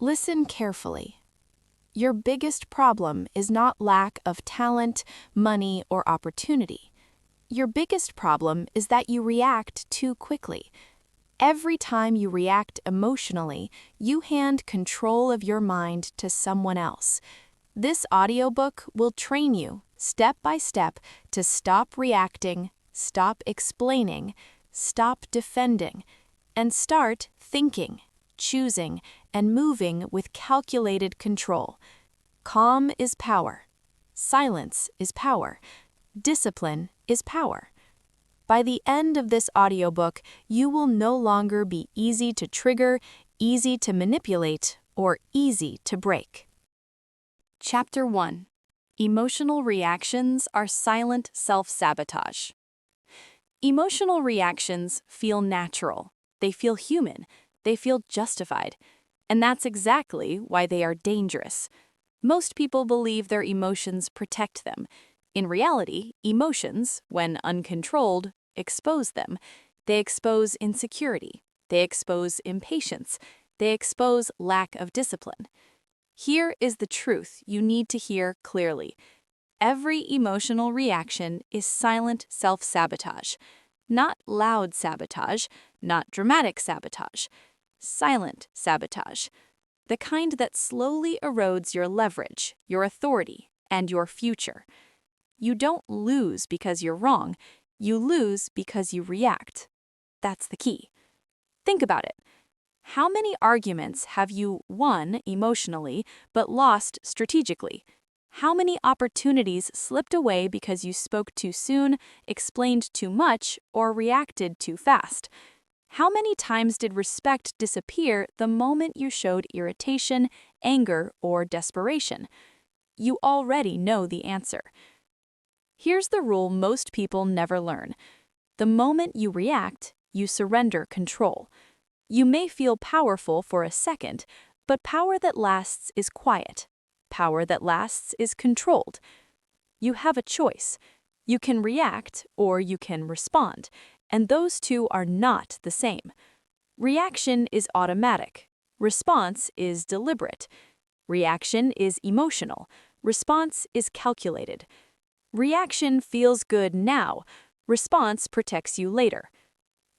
Listen carefully. Your biggest problem is not lack of talent, money, or opportunity. Your biggest problem is that you react too quickly. Every time you react emotionally, you hand control of your mind to someone else. This audiobook will train you, step by step, to stop reacting, stop explaining, stop defending, and start thinking, choosing, and moving with calculated control. Calm is power. Silence is power. Discipline is power. By the end of this audiobook, you will no longer be easy to trigger, easy to manipulate, or easy to break. Chapter 1. Emotional reactions are silent self-sabotage. Emotional reactions feel natural. They feel human. They feel justified. And that's exactly why they are dangerous. Most people believe their emotions protect them. In reality, emotions, when uncontrolled, expose them. They expose insecurity. They expose impatience. They expose lack of discipline. Here is the truth you need to hear clearly. Every emotional reaction is silent self-sabotage. Not loud sabotage, not dramatic sabotage. Silent sabotage. The kind that slowly erodes your leverage, your authority, and your future. You don't lose because you're wrong. You lose because you react. That's the key. Think about it. How many arguments have you won emotionally but lost strategically? How many opportunities slipped away because you spoke too soon, explained too much, or reacted too fast? How many times did respect disappear the moment you showed irritation, anger, or desperation? You already know the answer. Here's the rule most people never learn. The moment you react, you surrender control. You may feel powerful for a second, but power that lasts is quiet. Power that lasts is controlled. You have a choice. You can react or you can respond, and those two are not the same. Reaction is automatic. Response is deliberate. Reaction is emotional. Response is calculated. Reaction feels good now. Response protects you later.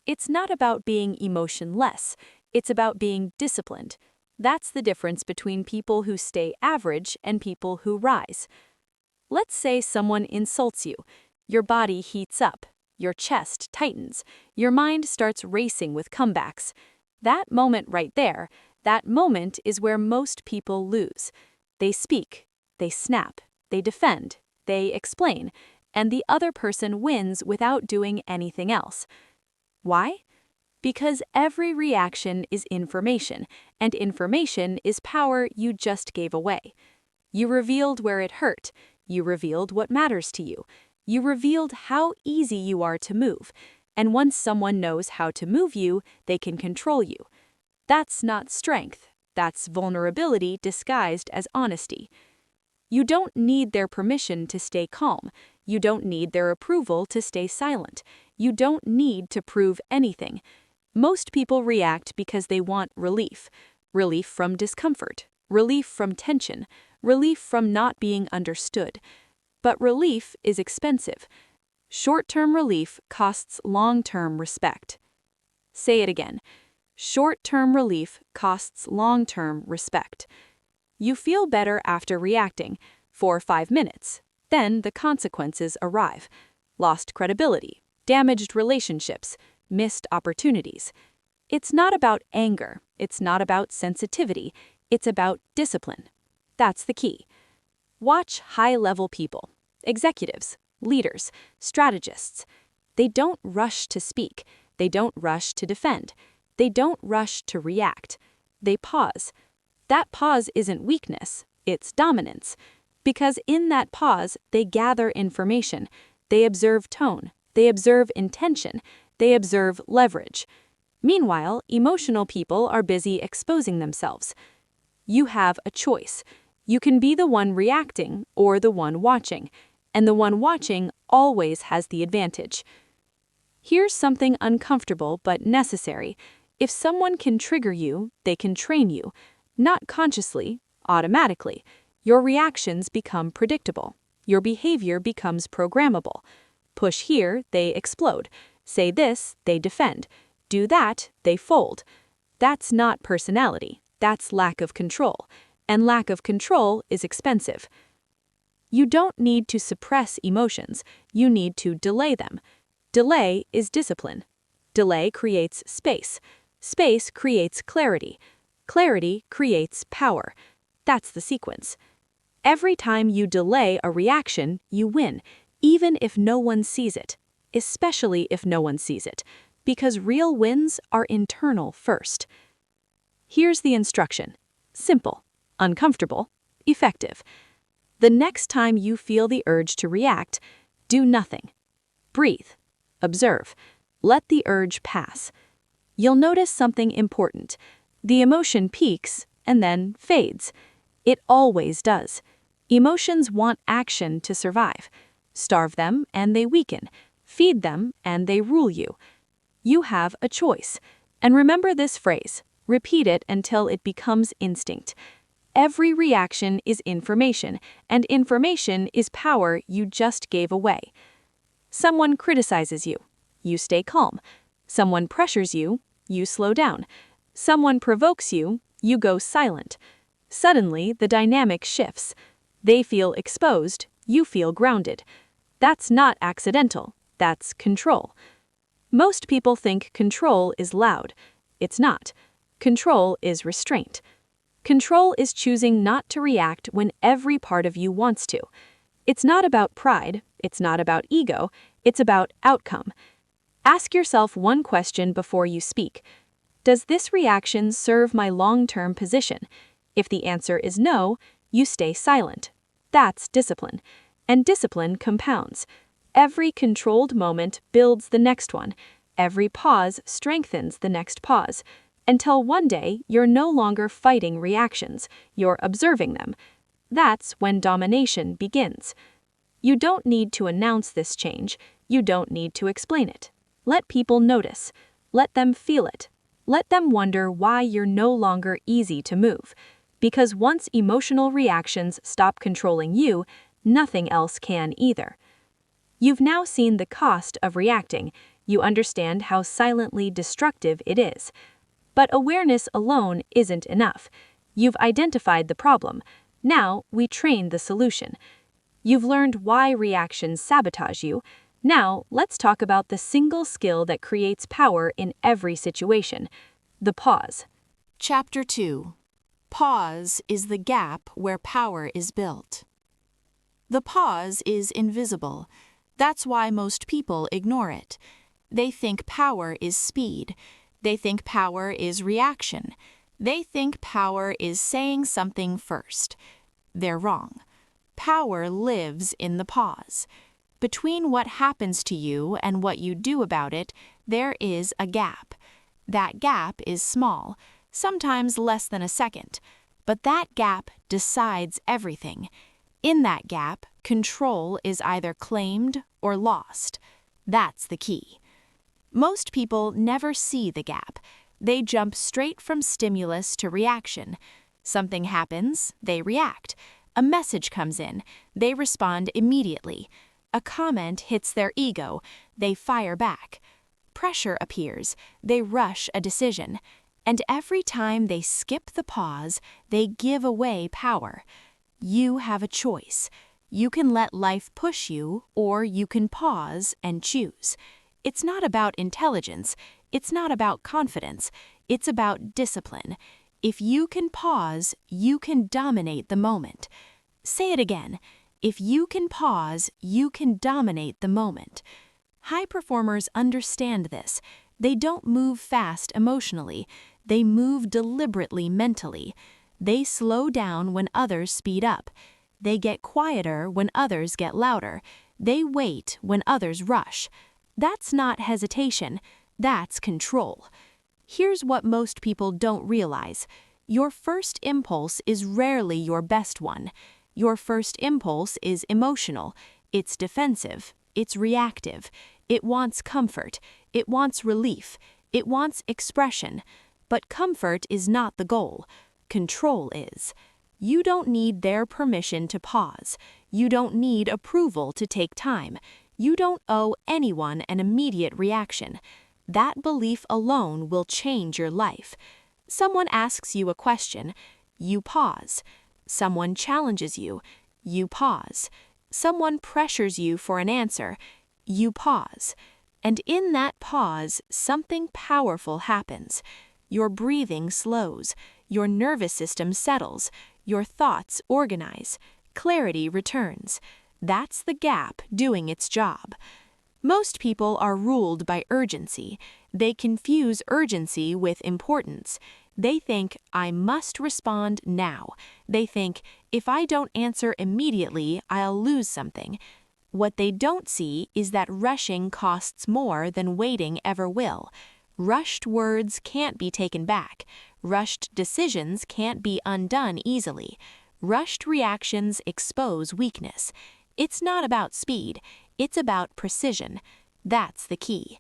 It's not about being emotionless. It's about being disciplined. That's the difference between people who stay average and people who rise. Let's say someone insults you. Your body heats up. Your chest tightens. Your mind starts racing with comebacks. That moment right there, that moment is where most people lose. They speak. They snap. They defend. They explain. And the other person wins without doing anything else. Why? Because every reaction is information, and information is power you just gave away. You revealed where it hurt. You revealed what matters to you. You revealed how easy you are to move. And once someone knows how to move you, they can control you. That's not strength. That's vulnerability disguised as honesty. You don't need their permission to stay calm. You don't need their approval to stay silent. You don't need to prove anything. Most people react because they want relief. Relief from discomfort. Relief from tension. Relief from not being understood. But relief is expensive. Short-term relief costs long-term respect. Say it again. Short-term relief costs long-term respect. You feel better after reacting for 5 minutes. Then the consequences arrive. Lost credibility, damaged relationships, missed opportunities. It's not about anger. It's not about sensitivity. It's about discipline. That's the key. Watch high-level people, executives, leaders, strategists. They don't rush to speak. They don't rush to defend. They don't rush to react. They pause. That pause isn't weakness. It's dominance. Because in that pause, they gather information. They observe tone. They observe intention. They observe leverage. Meanwhile, emotional people are busy exposing themselves. You have a choice. You can be the one reacting or the one watching, and the one watching always has the advantage. Here's something uncomfortable but necessary. If someone can trigger you, they can train you. Not consciously, automatically. Your reactions become predictable. Your behavior becomes programmable. Push here, they explode. Say this, they defend. Do that, they fold. That's not personality. That's lack of control. And lack of control is expensive. You don't need to suppress emotions. You need to delay them. Delay is discipline. Delay creates space. Space creates clarity. Clarity creates power. That's the sequence. Every time you delay a reaction, you win, even if no one sees it, especially if no one sees it, because real wins are internal first. Here's the instruction. Simple, uncomfortable, effective. The next time you feel the urge to react, do nothing. Breathe. Observe. Let the urge pass. You'll notice something important. The emotion peaks and then fades. It always does. Emotions want action to survive. Starve them and they weaken. Feed them and they rule you. You have a choice. And remember this phrase. Repeat it until it becomes instinct. Every reaction is information, and information is power you just gave away. Someone criticizes you. You stay calm. Someone pressures you. You slow down. Someone provokes you. You go silent. Suddenly, the dynamic shifts. They feel exposed. You feel grounded. That's not accidental. That's control. Most people think control is loud. It's not. Control is restraint. Control is choosing not to react when every part of you wants to. It's not about pride. It's not about ego. It's about outcome. Ask yourself one question before you speak. Does this reaction serve my long-term position? If the answer is no, you stay silent. That's discipline. And discipline compounds. Every controlled moment builds the next one. Every pause strengthens the next pause. Until one day, you're no longer fighting reactions, you're observing them. That's when domination begins. You don't need to announce this change. You don't need to explain it. Let people notice. Let them feel it. Let them wonder why you're no longer easy to move. Because once emotional reactions stop controlling you, nothing else can either. You've now seen the cost of reacting. You understand how silently destructive it is. But awareness alone isn't enough. You've identified the problem. Now we train the solution. You've learned why reactions sabotage you. Now let's talk about the single skill that creates power in every situation: the pause. Chapter 2. Pause is the gap where power is built. The pause is invisible. That's why most people ignore it. They think power is speed. They think power is reaction. They think power is saying something first. They're wrong. Power lives in the pause. Between what happens to you and what you do about it, there is a gap. That gap is small, sometimes less than a second, but that gap decides everything. In that gap, control is either claimed or lost. That's the key. Most people never see the gap. They jump straight from stimulus to reaction. Something happens, they react. A message comes in, they respond immediately. A comment hits their ego, they fire back. Pressure appears, they rush a decision. And every time they skip the pause, they give away power. You have a choice. You can let life push you, or you can pause and choose. It's not about intelligence. It's not about confidence. It's about discipline. If you can pause, you can dominate the moment. Say it again. If you can pause, you can dominate the moment. High performers understand this. They don't move fast emotionally. They move deliberately mentally. They slow down when others speed up. They get quieter when others get louder. They wait when others rush. That's not hesitation. That's control. Here's what most people don't realize. Your first impulse is rarely your best one. Your first impulse is emotional. It's defensive. It's reactive. It wants comfort. It wants relief. It wants expression. But comfort is not the goal. control is. You don't need their permission to pause. You don't need approval to take time. You don't owe anyone an immediate reaction. That belief alone will change your life. Someone asks you a question, you pause. Someone challenges you, you pause. Someone pressures you for an answer, you pause. And in that pause, something powerful happens. Your breathing slows, your nervous system settles, your thoughts organize, clarity returns. That's the gap doing its job. Most people are ruled by urgency. They confuse urgency with importance. They think, I must respond now. They think, if I don't answer immediately, I'll lose something. What they don't see is that rushing costs more than waiting ever will. Rushed words can't be taken back. Rushed decisions can't be undone easily. Rushed reactions expose weakness. It's not about speed, it's about precision. That's the key.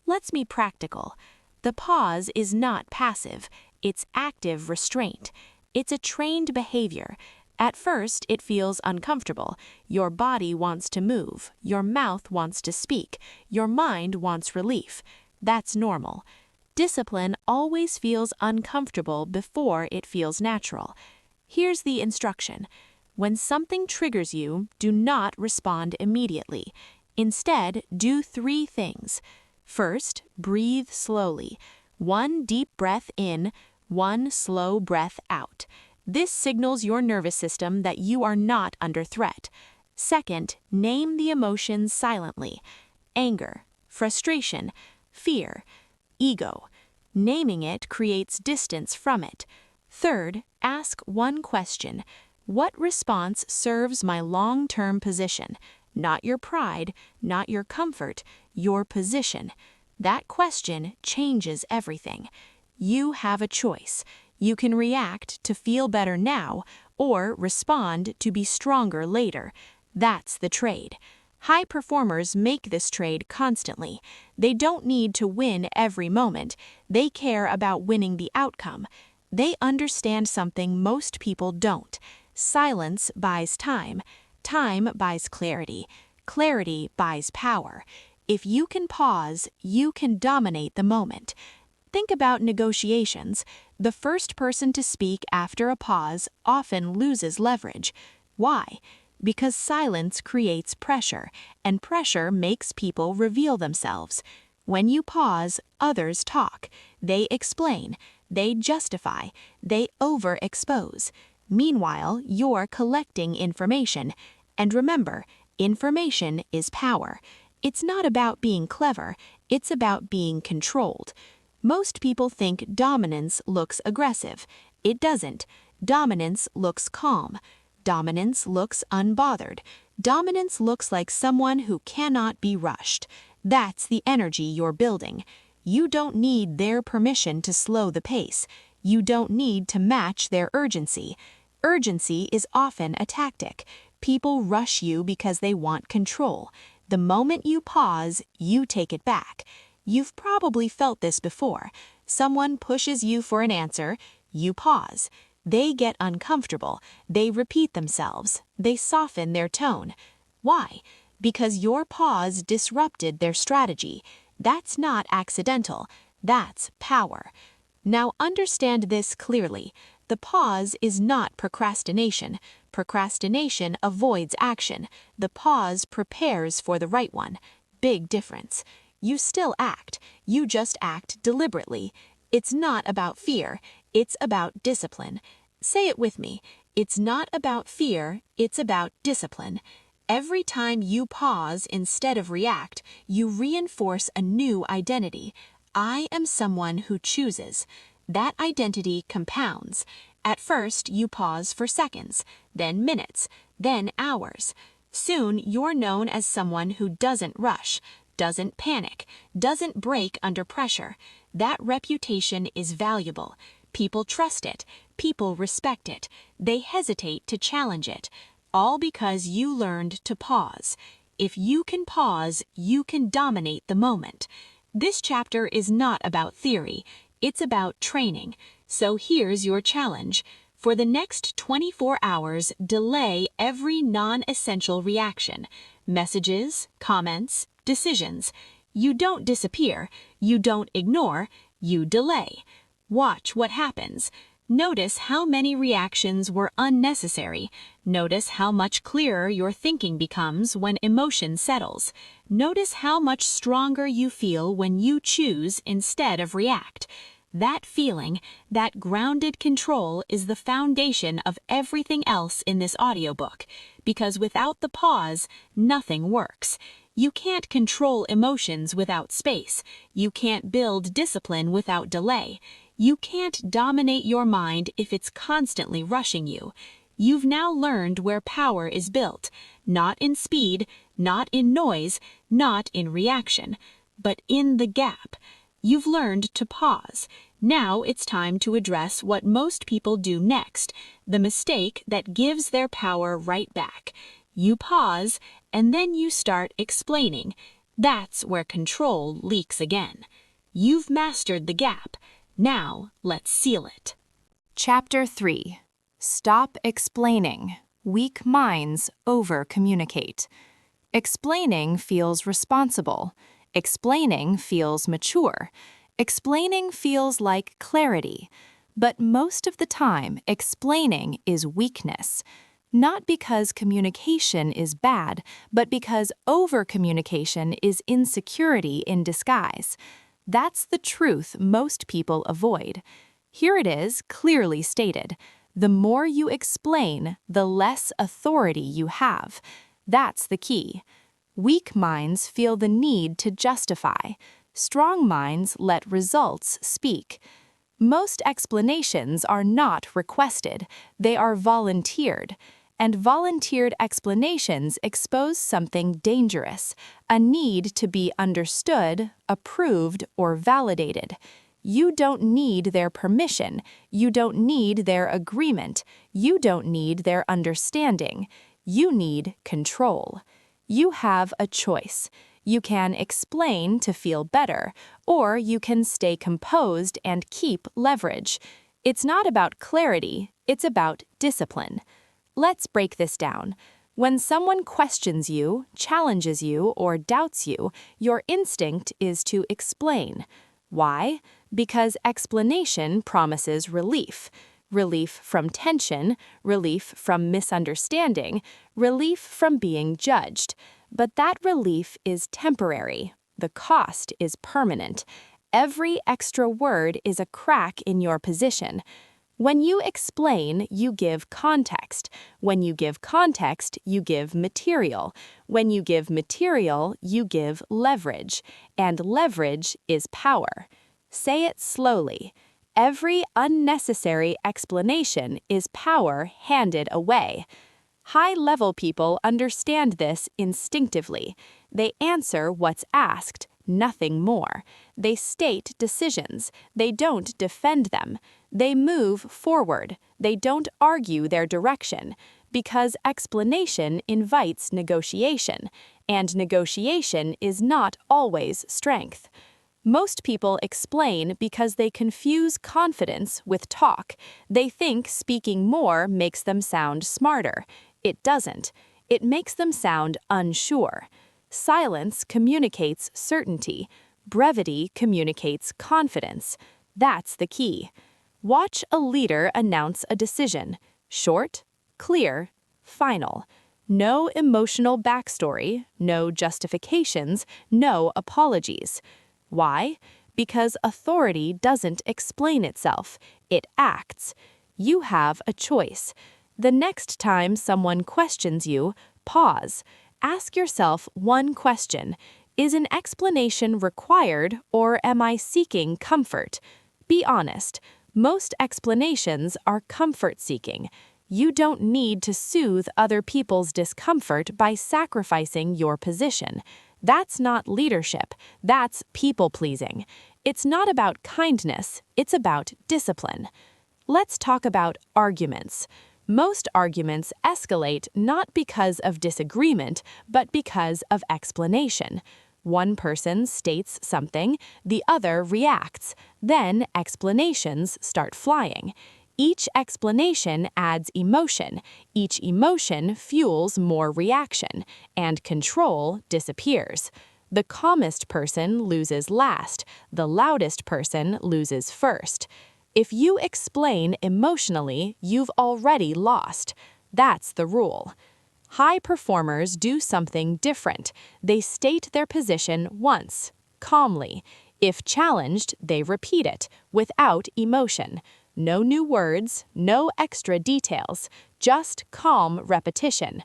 Let's be practical. The pause is not passive, it's active restraint. It's a trained behavior. At first, it feels uncomfortable. Your body wants to move, your mouth wants to speak, your mind wants relief. That's normal. Discipline always feels uncomfortable before it feels natural. Here's the instruction. When something triggers you, do not respond immediately. Instead, do 3 things. First, breathe slowly. 1 deep breath in, 1 slow breath out. This signals your nervous system that you are not under threat. Second, name the emotions silently. Anger, frustration, fear, ego. Naming it creates distance from it. Third, ask one question. What response serves my long-term position? Not your pride, not your comfort, your position. That question changes everything. You have a choice. You can react to feel better now, or respond to be stronger later. That's the trade. High performers make this trade constantly. They don't need to win every moment. They care about winning the outcome. They understand something most people don't. Silence buys time. Time buys clarity. Clarity buys power. If you can pause, you can dominate the moment. Think about negotiations. The first person to speak after a pause often loses leverage. Why? Because silence creates pressure, and pressure makes people reveal themselves. When you pause, others talk. They explain. They justify. They overexpose. Meanwhile, you're collecting information. And remember, information is power. It's not about being clever, it's about being controlled. Most people think dominance looks aggressive. It doesn't. Dominance looks calm. Dominance looks unbothered. Dominance looks like someone who cannot be rushed. That's the energy you're building. You don't need their permission to slow the pace. You don't need to match their urgency. Urgency is often a tactic. People rush you because they want control. The moment you pause, you take it back. You've probably felt this before. Someone pushes you for an answer, you pause. They get uncomfortable. They repeat themselves. They soften their tone. Why? Because your pause disrupted their strategy. That's not accidental. That's power. Now understand this clearly. The pause is not procrastination. Procrastination avoids action. The pause prepares for the right one. Big difference. You still act. You just act deliberately. It's not about fear. It's about discipline. Say it with me. It's not about fear. It's about discipline. Every time you pause instead of react, you reinforce a new identity. I am someone who chooses. That identity compounds. At first, you pause for seconds, then minutes, then hours. Soon, you're known as someone who doesn't rush, doesn't panic, doesn't break under pressure. That reputation is valuable. People trust it. People respect it. They hesitate to challenge it. All because you learned to pause. If you can pause, you can dominate the moment. This chapter is not about theory. It's about training. So here's your challenge. For the next 24 hours, delay every non-essential reaction. Messages, comments, decisions. You don't disappear. You don't ignore. You delay. Watch what happens. Notice how many reactions were unnecessary. Notice how much clearer your thinking becomes when emotion settles. Notice how much stronger you feel when you choose instead of react. That feeling, that grounded control is the foundation of everything else in this audiobook, because without the pause, nothing works. You can't control emotions without space. You can't build discipline without delay. You can't dominate your mind if it's constantly rushing you. You've now learned where power is built, not in speed, not in noise, not in reaction, but in the gap. You've learned to pause. Now it's time to address what most people do next, the mistake that gives their power right back. You pause, and then you start explaining. That's where control leaks again. You've mastered the gap. Now let's seal it. Chapter 3. Stop explaining. Weak minds over-communicate. Explaining feels responsible. Explaining feels mature. Explaining feels like clarity. But most of the time, explaining is weakness. Not because communication is bad, but because over-communication is insecurity in disguise. That's the truth most people avoid. Here it is, clearly stated. The more you explain, the less authority you have. That's the key. Weak minds feel the need to justify. Strong minds let results speak. Most explanations are not requested, they are volunteered. And volunteered explanations expose something dangerous, a need to be understood, approved, or validated. You don't need their permission, you don't need their agreement, you don't need their understanding. You need control. You have a choice. You can explain to feel better, or you can stay composed and keep leverage. It's not about clarity, it's about discipline. Let's break this down. When someone questions you, challenges you, or doubts you, your instinct is to explain. Why? Because explanation promises relief. Relief from tension, relief from misunderstanding, relief from being judged. But that relief is temporary. The cost is permanent. Every extra word is a crack in your position. When you explain, you give context. When you give context, you give material. When you give material, you give leverage. And leverage is power. Say it slowly. Every unnecessary explanation is power handed away. High-level people understand this instinctively. They answer what's asked, nothing more. They state decisions. They don't defend them. They move forward. They don't argue their direction, because explanation invites negotiation, and negotiation is not always strength. Most people explain because they confuse confidence with talk. They think speaking more makes them sound smarter. It doesn't. It makes them sound unsure. Silence communicates certainty. Brevity communicates confidence. That's the key. Watch a leader announce a decision. Short, clear, final. No emotional backstory, no justifications, no apologies. Why? Because authority doesn't explain itself. It acts. You have a choice. The next time someone questions you, pause. Ask yourself one question. Is an explanation required, or am I seeking comfort? Be honest. Most explanations are comfort-seeking. You don't need to soothe other people's discomfort by sacrificing your position. That's not leadership. That's people-pleasing. It's not about kindness. It's about discipline. Let's talk about arguments. Most arguments escalate not because of disagreement, but because of explanation. One person states something, the other reacts. Then explanations start flying. Each explanation adds emotion. Each emotion fuels more reaction, and control disappears. The calmest person loses last. The loudest person loses first. If you explain emotionally, you've already lost. That's the rule. High performers do something different. They state their position once, calmly. If challenged, they repeat it, without emotion. No new words, no extra details, just calm repetition.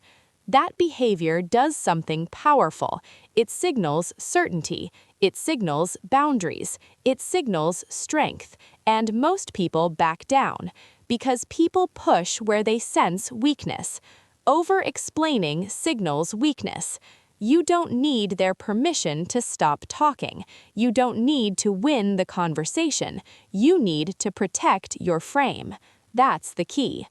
That behavior does something powerful. It signals certainty. It signals boundaries. It signals strength. And most people back down, because people push where they sense weakness. Over-explaining signals weakness. You don't need their permission to stop talking. You don't need to win the conversation. You need to protect your frame. That's the key.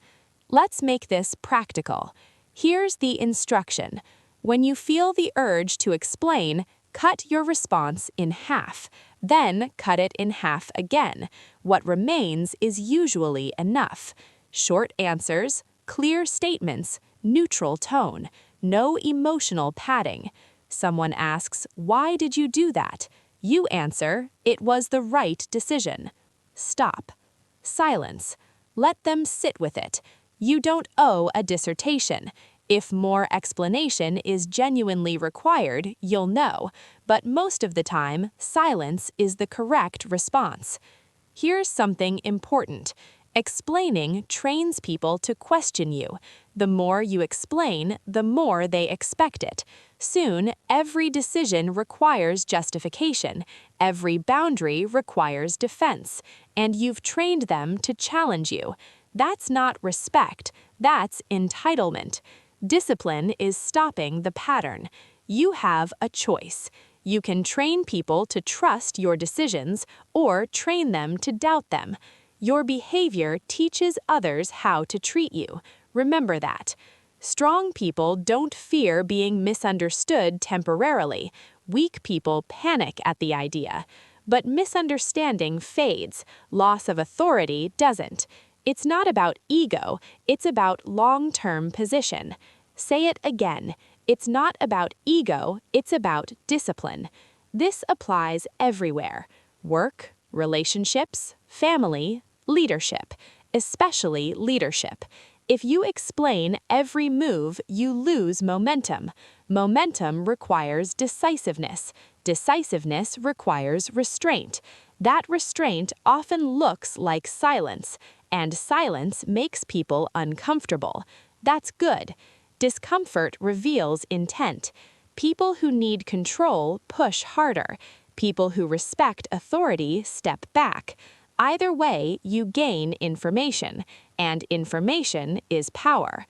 Let's make this practical. Here's the instruction. When you feel the urge to explain, cut your response in half. Then cut it in half again. What remains is usually enough. Short answers, clear statements, neutral tone, no emotional padding. Someone asks, "Why did you do that?" You answer, "It was the right decision." Stop. Silence. Let them sit with it. You don't owe a dissertation. If more explanation is genuinely required, you'll know, but most of the time, silence is the correct response. Here's something important. Explaining trains people to question you. The more you explain, the more they expect it. Soon, every decision requires justification. Every boundary requires defense. And you've trained them to challenge you. That's not respect. That's entitlement. Discipline is stopping the pattern. You have a choice. You can train people to trust your decisions or train them to doubt them. Your behavior teaches others how to treat you. Remember that. Strong people don't fear being misunderstood temporarily. Weak people panic at the idea. But misunderstanding fades. Loss of authority doesn't. It's not about ego, it's about long-term position. Say it again. It's not about ego, it's about discipline. This applies everywhere. Work, relationships, family, leadership, especially leadership. If you explain every move, you lose momentum. Momentum requires decisiveness. Decisiveness requires restraint. That restraint often looks like silence, and silence makes people uncomfortable. That's good. Discomfort reveals intent. People who need control push harder. People who respect authority step back. Either way, you gain information, and information is power.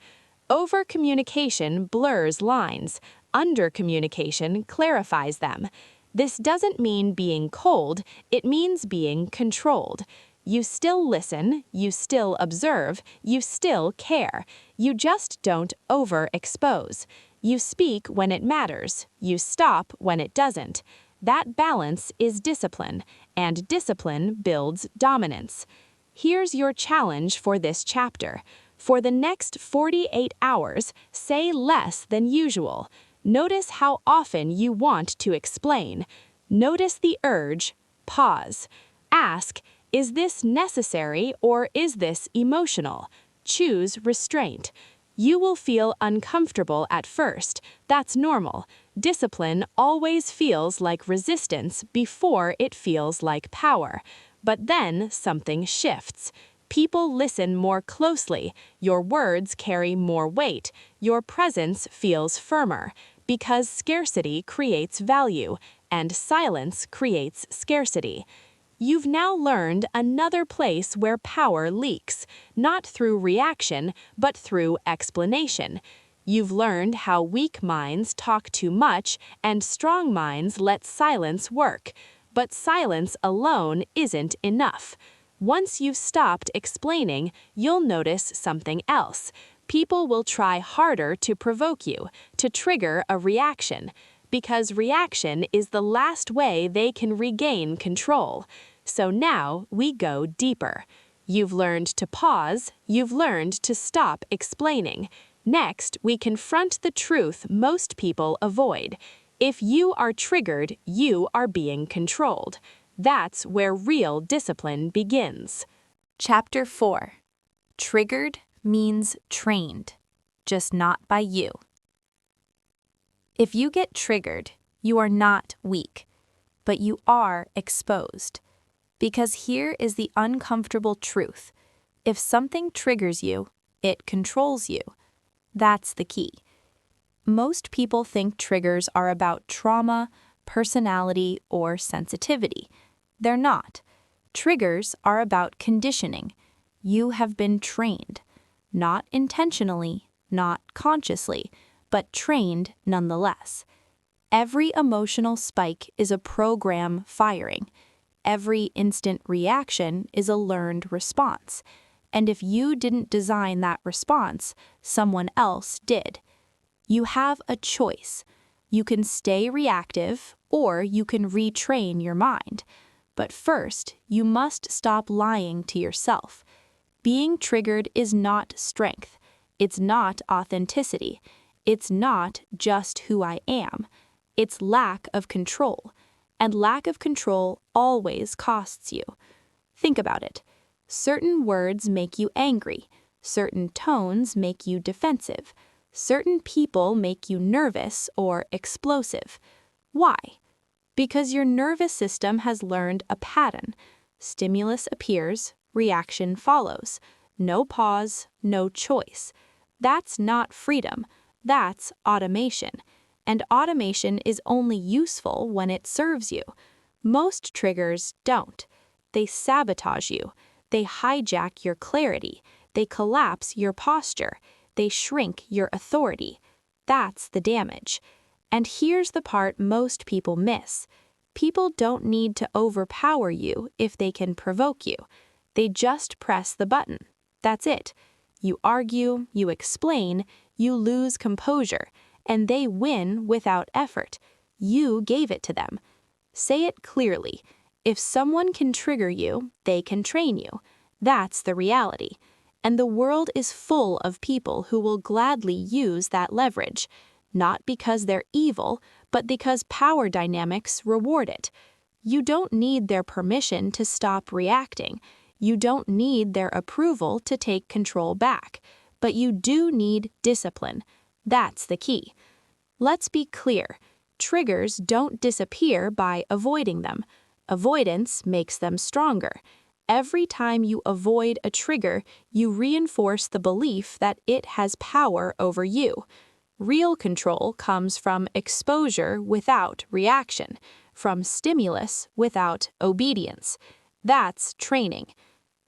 Over-communication blurs lines. Under-communication clarifies them. This doesn't mean being cold, it means being controlled. You still listen, you still observe, you still care. You just don't overexpose. You speak when it matters, you stop when it doesn't. That balance is discipline, and discipline builds dominance. Here's your challenge for this chapter. For the next 48 hours, say less than usual. Notice how often you want to explain. Notice the urge. Pause. Ask, is this necessary or is this emotional? Choose restraint. You will feel uncomfortable at first. That's normal. Discipline always feels like resistance before it feels like power. But then something shifts. People listen more closely. Your words carry more weight. Your presence feels firmer. Because scarcity creates value, and silence creates scarcity. You've now learned another place where power leaks, not through reaction, but through explanation. You've learned how weak minds talk too much and strong minds let silence work. But silence alone isn't enough. Once you've stopped explaining, you'll notice something else. People will try harder to provoke you, to trigger a reaction. because reaction is the last way they can regain control. So now we go deeper. You've learned to pause, you've learned to stop explaining. Next, we confront the truth most people avoid. If you are triggered, you are being controlled. That's where real discipline begins. Chapter 4. Triggered means trained, just not by you. If you get triggered, you are not weak, but you are exposed. Because here is the uncomfortable truth. If something triggers you, it controls you. That's the key. Most people think triggers are about trauma, personality, or sensitivity. They're not. Triggers are about conditioning. You have been trained. Not intentionally, not consciously, but trained nonetheless. Every emotional spike is a program firing. Every instant reaction is a learned response. And if you didn't design that response, someone else did. You have a choice. You can stay reactive, or you can retrain your mind. But first, you must stop lying to yourself. Being triggered is not strength. It's not authenticity. It's not just who I am. It's lack of control. And lack of control always costs you. Think about it. Certain words make you angry. Certain tones make you defensive. Certain people make you nervous or explosive. Why? Because your nervous system has learned a pattern. Stimulus appears, reaction follows. No pause, no choice. That's not freedom. That's automation. And automation is only useful when it serves you. Most triggers don't. They sabotage you. They hijack your clarity. They collapse your posture. They shrink your authority. That's the damage. And here's the part most people miss. People don't need to overpower you if they can provoke you. They just press the button. That's it. You argue, you explain, you lose composure, and they win without effort. You gave it to them. Say it clearly. If someone can trigger you, they can train you. That's the reality. And the world is full of people who will gladly use that leverage. Not because they're evil, but because power dynamics reward it. You don't need their permission to stop reacting. You don't need their approval to take control back. But you do need discipline. That's the key. Let's be clear. Triggers don't disappear by avoiding them. Avoidance makes them stronger. Every time you avoid a trigger, you reinforce the belief that it has power over you. Real control comes from exposure without reaction, from stimulus without obedience. That's training.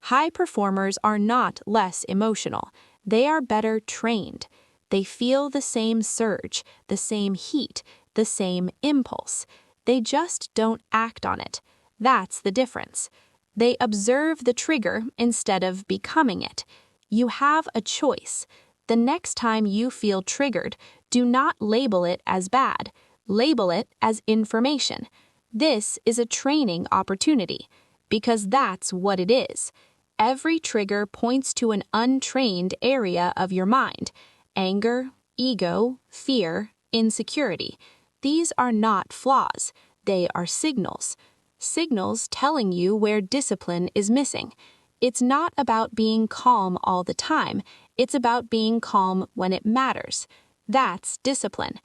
High performers are not less emotional. They are better trained. They feel the same surge, the same heat, the same impulse. They just don't act on it. That's the difference. They observe the trigger instead of becoming it. You have a choice. The next time you feel triggered, do not label it as bad. Label it as information. This is a training opportunity, because that's what it is. Every trigger points to an untrained area of your mind. Anger, ego, fear, insecurity. These are not flaws. They are signals. Signals telling you where discipline is missing. It's not about being calm all the time. It's about being calm when it matters. That's discipline.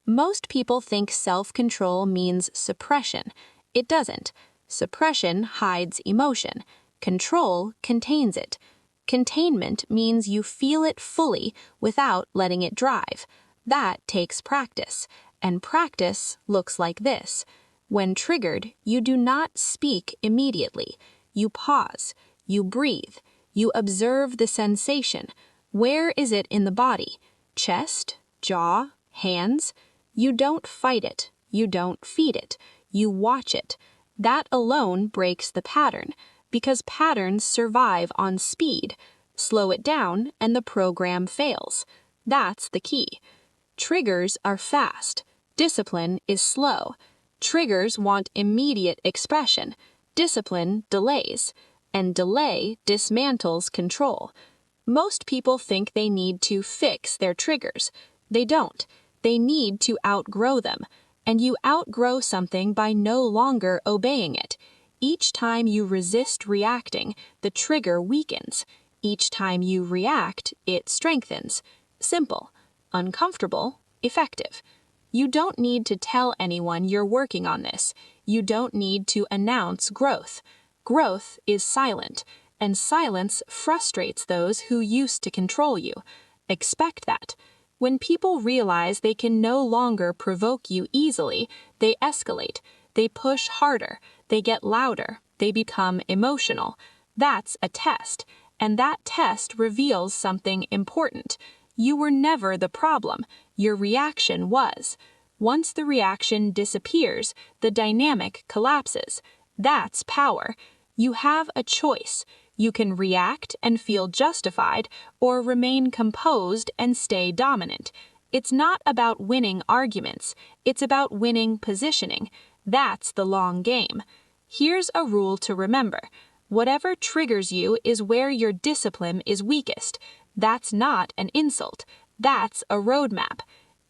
Most people think self-control means suppression. It doesn't. Suppression hides emotion. Control contains it. Containment means you feel it fully without letting it drive. That takes practice. And practice looks like this. When triggered, you do not speak immediately. You pause. You breathe. You observe the sensation. Where is it in the body? Chest? Jaw? Hands? You don't fight it. You don't feed it. You watch it. That alone breaks the pattern, because patterns survive on speed. Slow it down and the program fails. That's the key. Triggers are fast. Discipline is slow. Triggers want immediate expression. Discipline delays, and delay dismantles control. Most people think they need to fix their triggers. They don't. They need to outgrow them. And you outgrow something by no longer obeying it. Each time you resist reacting, the trigger weakens. Each time you react, it strengthens. Simple, uncomfortable, effective. You don't need to tell anyone you're working on this. You don't need to announce growth. Growth is silent, and silence frustrates those who used to control you. Expect that. When people realize they can no longer provoke you easily, they escalate, they push harder, they get louder, they become emotional. That's a test, and that test reveals something important. You were never the problem, your reaction was. Once the reaction disappears, the dynamic collapses. That's power. You have a choice. You can react and feel justified, or remain composed and stay dominant. It's not about winning arguments. It's about winning positioning. That's the long game. Here's a rule to remember. Whatever triggers you is where your discipline is weakest. That's not an insult. That's a roadmap.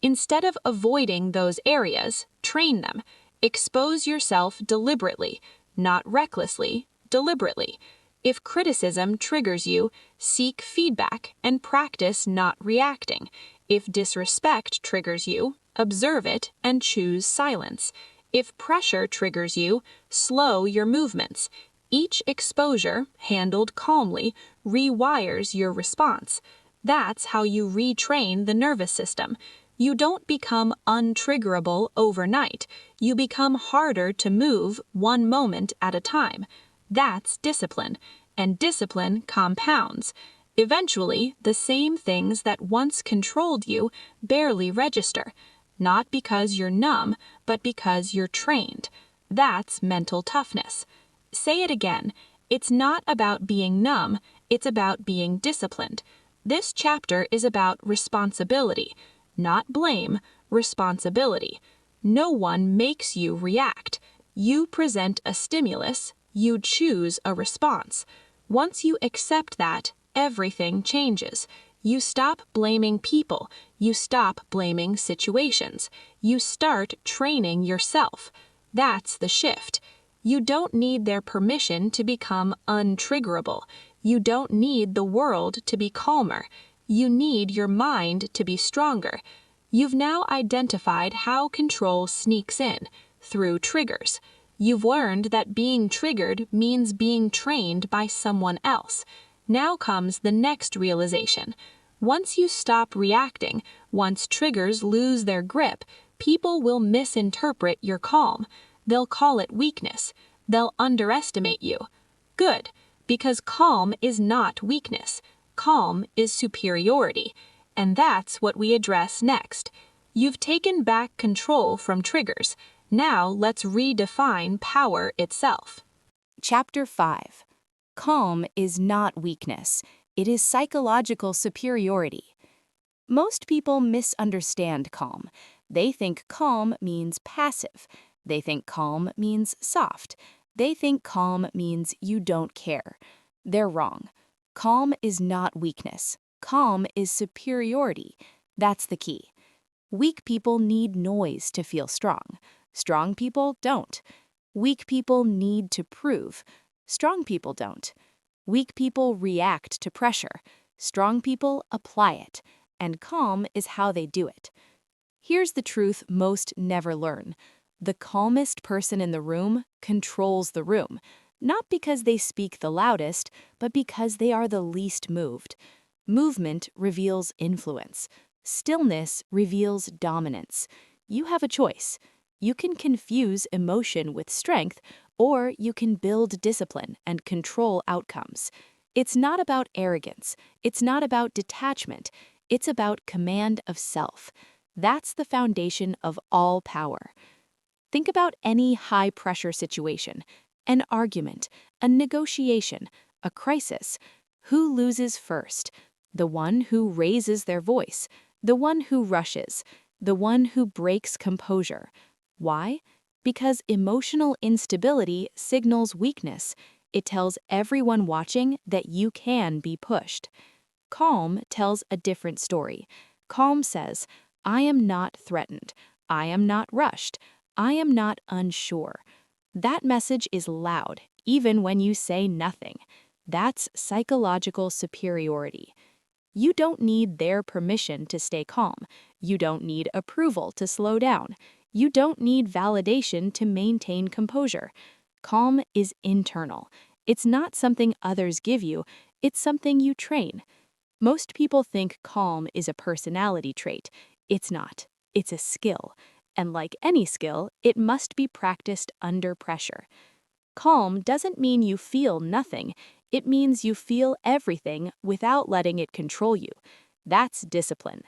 Instead of avoiding those areas, train them. Expose yourself deliberately, not recklessly, deliberately. If criticism triggers you, seek feedback and practice not reacting. If disrespect triggers you, observe it and choose silence. If pressure triggers you, slow your movements. Each exposure, handled calmly, rewires your response. That's how you retrain the nervous system. You don't become untriggerable overnight. You become harder to move one moment at a time. That's discipline, and discipline compounds. Eventually, the same things that once controlled you barely register, not because you're numb, but because you're trained. That's mental toughness. Say it again. It's not about being numb, it's about being disciplined. This chapter is about responsibility, not blame, responsibility. No one makes you react. You present a stimulus, you choose a response. Once you accept that, everything changes. You stop blaming people. You stop blaming situations. You start training yourself. That's the shift. You don't need their permission to become untriggerable. You don't need the world to be calmer. You need your mind to be stronger. You've now identified how control sneaks in, through triggers. You've learned that being triggered means being trained by someone else. Now comes the next realization. Once you stop reacting, once triggers lose their grip, people will misinterpret your calm. They'll call it weakness. They'll underestimate you. Good, because calm is not weakness. Calm is superiority. And that's what we address next. You've taken back control from triggers. Now let's redefine power itself. Chapter 5. Calm is not weakness. It is psychological superiority. Most people misunderstand calm. They think calm means passive. They think calm means soft. They think calm means you don't care. They're wrong. Calm is not weakness. Calm is superiority. That's the key. Weak people need noise to feel strong. Strong people don't. Weak people need to prove. Strong people don't. Weak people react to pressure. Strong people apply it. And calm is how they do it. Here's the truth most never learn. The calmest person in the room controls the room, not because they speak the loudest, but because they are the least moved. Movement reveals influence. Stillness reveals dominance. You have a choice. You can confuse emotion with strength, or you can build discipline and control outcomes. It's not about arrogance. It's not about detachment. It's about command of self. That's the foundation of all power. Think about any high-pressure situation, an argument, a negotiation, a crisis. Who loses first? The one who raises their voice, the one who rushes. the one who breaks composure. Why? Because emotional instability signals weakness. It tells everyone watching that you can be pushed. Calm tells a different story. Calm says, I am not threatened. I am not rushed. I am not unsure. That message is loud, even when you say nothing. That's psychological superiority. You don't need their permission to stay calm. You don't need approval to slow down. You don't need validation to maintain composure. Calm is internal. It's not something others give you, it's something you train. Most people think calm is a personality trait. It's not. It's a skill. And like any skill, it must be practiced under pressure. Calm doesn't mean you feel nothing. It means you feel everything without letting it control you. That's discipline.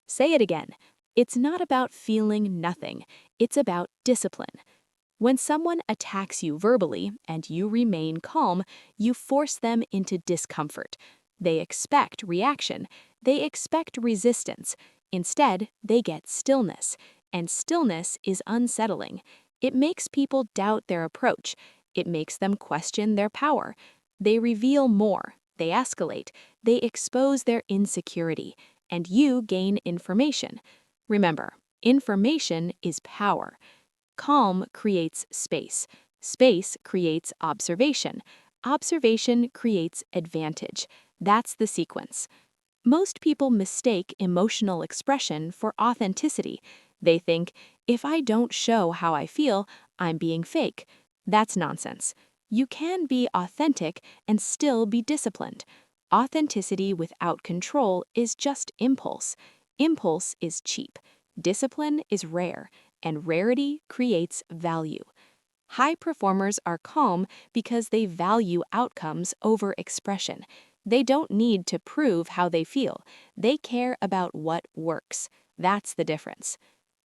Say it again. It's not about feeling nothing. It's about discipline. When someone attacks you verbally and you remain calm, you force them into discomfort. They expect reaction. They expect resistance. Instead, they get stillness. And stillness is unsettling. It makes people doubt their approach. It makes them question their power. They reveal more. They escalate. They expose their insecurity. And you gain information. Remember, information is power. Calm creates space. Space creates observation. Observation creates advantage. That's the sequence. Most people mistake emotional expression for authenticity. They think, if I don't show how I feel, I'm being fake. That's nonsense. You can be authentic and still be disciplined. Authenticity without control is just impulse. Impulse is cheap. Discipline is rare, and rarity creates value. High performers are calm because they value outcomes over expression. They don't need to prove how they feel. They care about what works. That's the difference.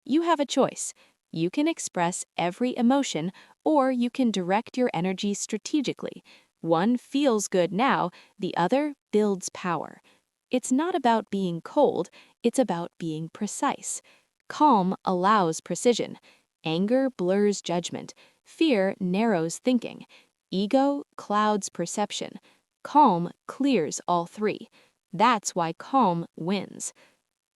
You have a choice. You can express every emotion, or you can direct your energy strategically. One feels good now, the other builds power. It's not about being cold, it's about being precise. Calm allows precision. Anger blurs judgment. Fear narrows thinking. Ego clouds perception. Calm clears all three. That's why calm wins.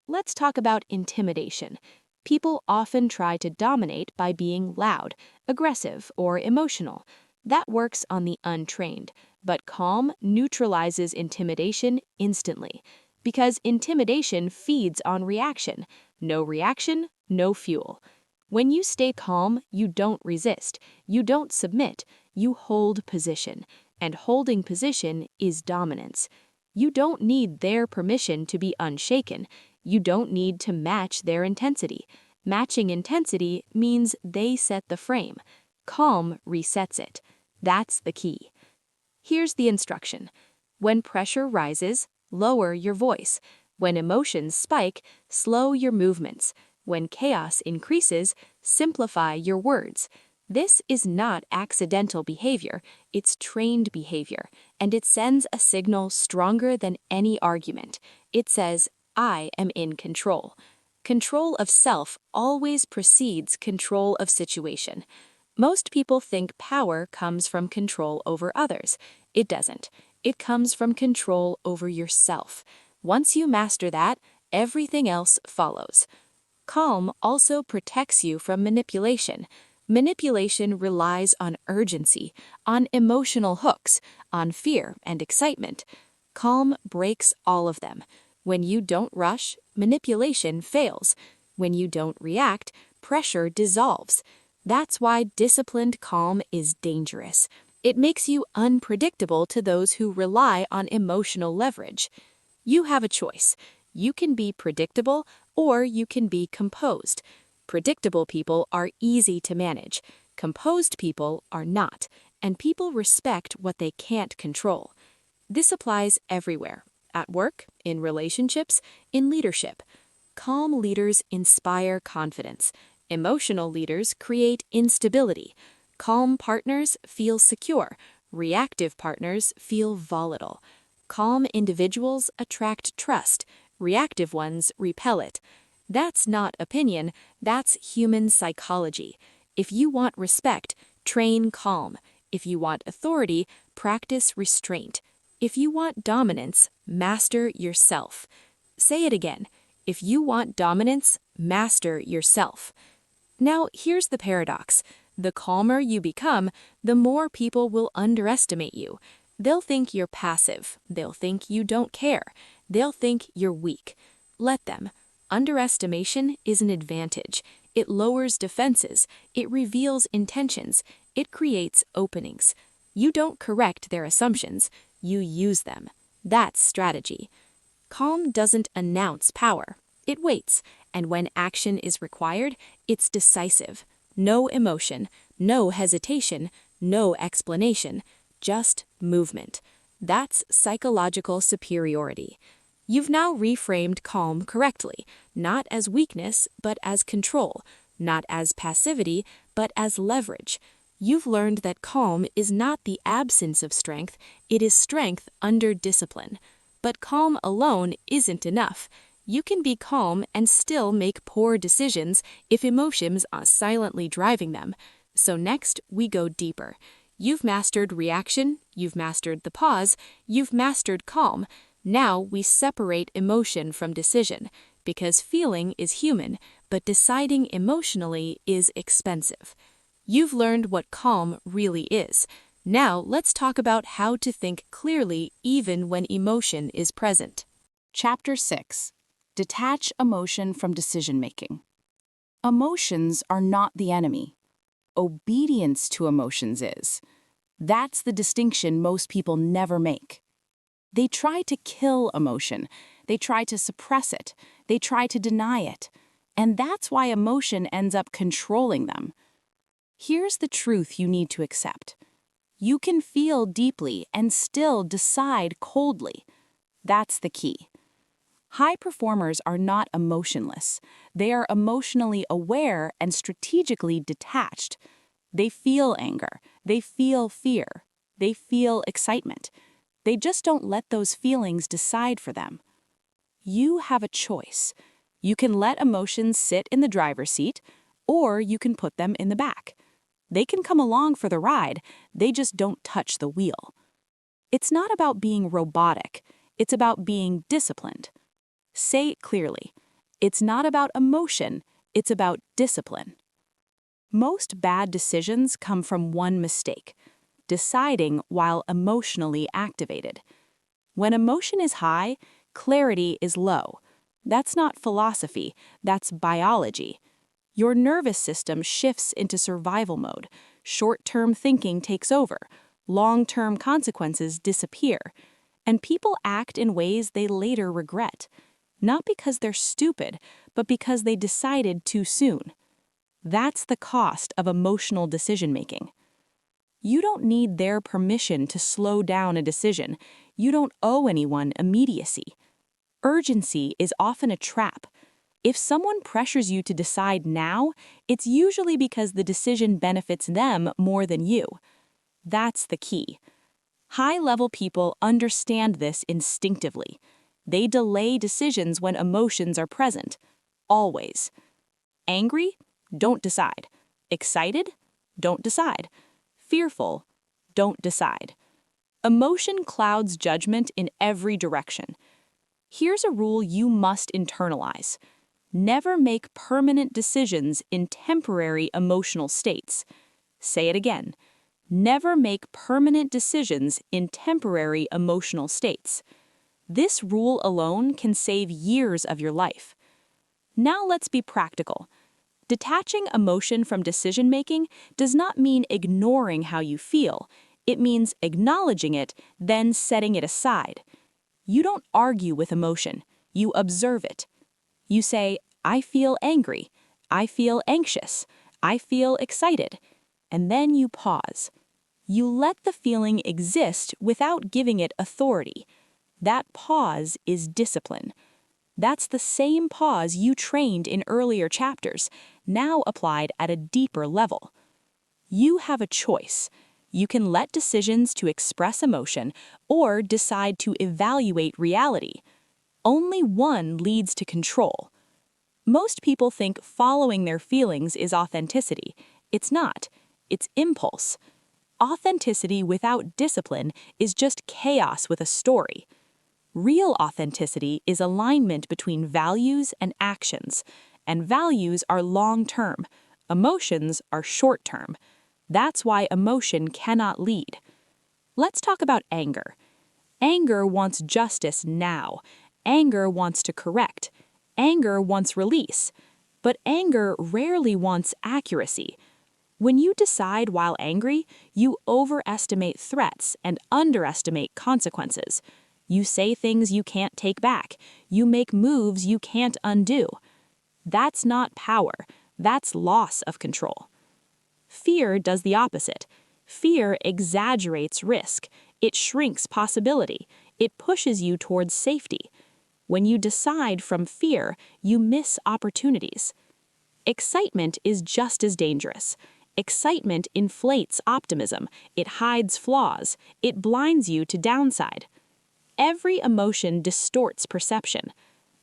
Let's talk about intimidation. People often try to dominate by being loud, aggressive, or emotional. That works on the untrained, but calm neutralizes intimidation instantly. Because intimidation feeds on reaction. No reaction, no fuel. When you stay calm, you don't resist, you don't submit, you hold position. And holding position is dominance. You don't need their permission to be unshaken. You don't need to match their intensity. Matching intensity means they set the frame. Calm resets it. That's the key. Here's the instruction. When pressure rises, lower your voice. When emotions spike, slow your movements. When chaos increases, simplify your words. This is not accidental behavior, it's trained behavior, and it sends a signal stronger than any argument. It says, I am in control. Control of self always precedes control of situation. Most people think power comes from control over others. It doesn't. It comes from control over yourself. Once you master that, everything else follows. Calm also protects you from manipulation. Manipulation relies on urgency, on emotional hooks, on fear and excitement. Calm breaks all of them. When you don't rush, manipulation fails. When you don't react, pressure dissolves. That's why disciplined calm is dangerous. It makes you unpredictable to those who rely on emotional leverage. You have a choice. You can be predictable or you can be composed. Predictable people are easy to manage. Composed people are not, and people respect what they can't control. This applies everywhere, at work, in relationships, in leadership. Calm leaders inspire confidence. Emotional leaders create instability. Calm partners feel secure. Reactive partners feel volatile. Calm individuals attract trust. Reactive ones repel it. That's not opinion, that's human psychology. If you want respect, train calm. If you want authority, practice restraint. If you want dominance, master yourself. Say it again. If you want dominance, master yourself. Now, here's the paradox. The calmer you become, the more people will underestimate you. They'll think you're passive. They'll think you don't care. They'll think you're weak. Let them. Underestimation is an advantage. It lowers defenses. It reveals intentions. It creates openings. You don't correct their assumptions. You use them. That's strategy. Calm doesn't announce power. It waits, and when action is required, it's decisive. No emotion, no hesitation, no explanation, just movement. That's psychological superiority. You've now reframed calm correctly, not as weakness, but as control, not as passivity, but as leverage. You've learned that calm is not the absence of strength, it is strength under discipline. But calm alone isn't enough. You can be calm and still make poor decisions if emotions are silently driving them. So next, we go deeper. You've mastered reaction, you've mastered the pause, you've mastered calm. Now we separate emotion from decision, because feeling is human, but deciding emotionally is expensive. You've learned what calm really is. Now let's talk about how to think clearly even when emotion is present. Chapter 6. Detach emotion from decision-making. Emotions are not the enemy. Obedience to emotions is. That's the distinction most people never make. They try to kill emotion. They try to suppress it. They try to deny it. And that's why emotion ends up controlling them. Here's the truth you need to accept. You can feel deeply and still decide coldly. That's the key. High performers are not emotionless. They are emotionally aware and strategically detached. They feel anger. They feel fear. They feel excitement. They just don't let those feelings decide for them. You have a choice. You can let emotions sit in the driver's seat, or you can put them in the back. They can come along for the ride, they just don't touch the wheel. It's not about being robotic, it's about being disciplined. Say it clearly. It's not about emotion, it's about discipline. Most bad decisions come from one mistake: deciding while emotionally activated. When emotion is high, clarity is low. That's not philosophy, that's biology. Your nervous system shifts into survival mode. Short-term thinking takes over. Long-term consequences disappear. And people act in ways they later regret. Not because they're stupid, but because they decided too soon. That's the cost of emotional decision-making. You don't need their permission to slow down a decision. You don't owe anyone immediacy. Urgency is often a trap. If someone pressures you to decide now, it's usually because the decision benefits them more than you. That's the key. High-level people understand this instinctively. They delay decisions when emotions are present. Always. Angry? Don't decide. Excited? Don't decide. Fearful? Don't decide. Emotion clouds judgment in every direction. Here's a rule you must internalize. Never make permanent decisions in temporary emotional states. Say it again. Never make permanent decisions in temporary emotional states. This rule alone can save years of your life. Now let's be practical. Detaching emotion from decision-making does not mean ignoring how you feel. It means acknowledging it, then setting it aside. You don't argue with emotion. You observe it. You say, I feel angry. I feel anxious. I feel excited. And then you pause. You let the feeling exist without giving it authority. That pause is discipline. That's the same pause you trained in earlier chapters, now applied at a deeper level. You have a choice. You can let decisions to express emotion or decide to evaluate reality. Only one leads to control. Most people think following their feelings is authenticity. It's not. It's impulse. Authenticity without discipline is just chaos with a story. Real authenticity is alignment between values and actions, and values are long-term. Emotions are short-term. That's why emotion cannot lead. Let's talk about anger. Anger wants justice now. Anger wants to correct. Anger wants release. But anger rarely wants accuracy. When you decide while angry, you overestimate threats and underestimate consequences. You say things you can't take back. You make moves you can't undo. That's not power. That's loss of control. Fear does the opposite. Fear exaggerates risk. It shrinks possibility. It pushes you towards safety. When you decide from fear, you miss opportunities. Excitement is just as dangerous. Excitement inflates optimism. It hides flaws. It blinds you to downside. Every emotion distorts perception.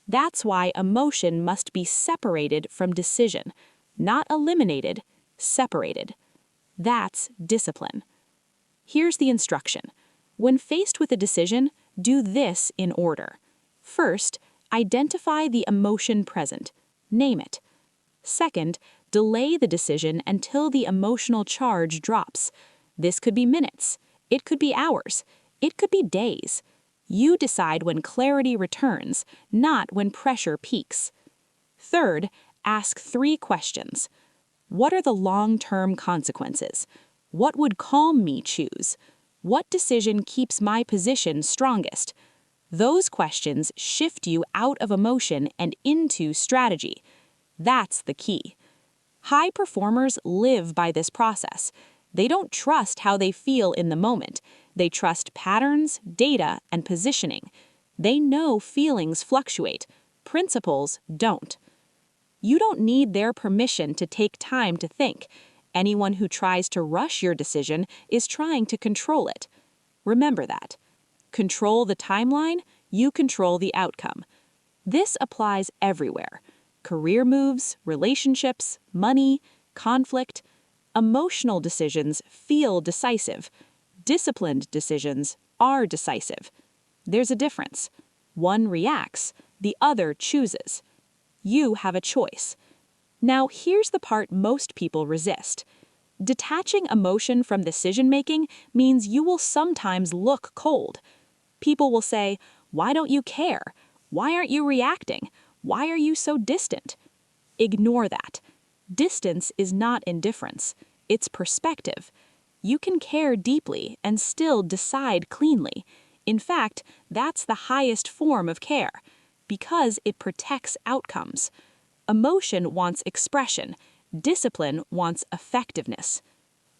That's why emotion must be separated from decision. Not eliminated, separated. That's discipline. Here's the instruction. When faced with a decision, do this in order. First, identify the emotion present. Name it. Second, delay the decision until the emotional charge drops. This could be minutes. It could be hours. It could be days. You decide when clarity returns, not when pressure peaks. Third, ask 3 questions. What are the long-term consequences? What would calm me choose? What decision keeps my position strongest? Those questions shift you out of emotion and into strategy. That's the key. High performers live by this process. They don't trust how they feel in the moment. They trust patterns, data, and positioning. They know feelings fluctuate. Principles don't. You don't need their permission to take time to think. Anyone who tries to rush your decision is trying to control it. Remember that. Control the timeline, you control the outcome. This applies everywhere. Career moves, relationships, money, conflict. Emotional decisions feel decisive. Disciplined decisions are decisive. There's a difference. One reacts, the other chooses. You have a choice. Now, here's the part most people resist. Detaching emotion from decision-making means you will sometimes look cold. People will say, "Why don't you care? Why aren't you reacting? Why are you so distant?" Ignore that. Distance is not indifference. It's perspective. You can care deeply and still decide cleanly. In fact, that's the highest form of care, because it protects outcomes. Emotion wants expression. Discipline wants effectiveness.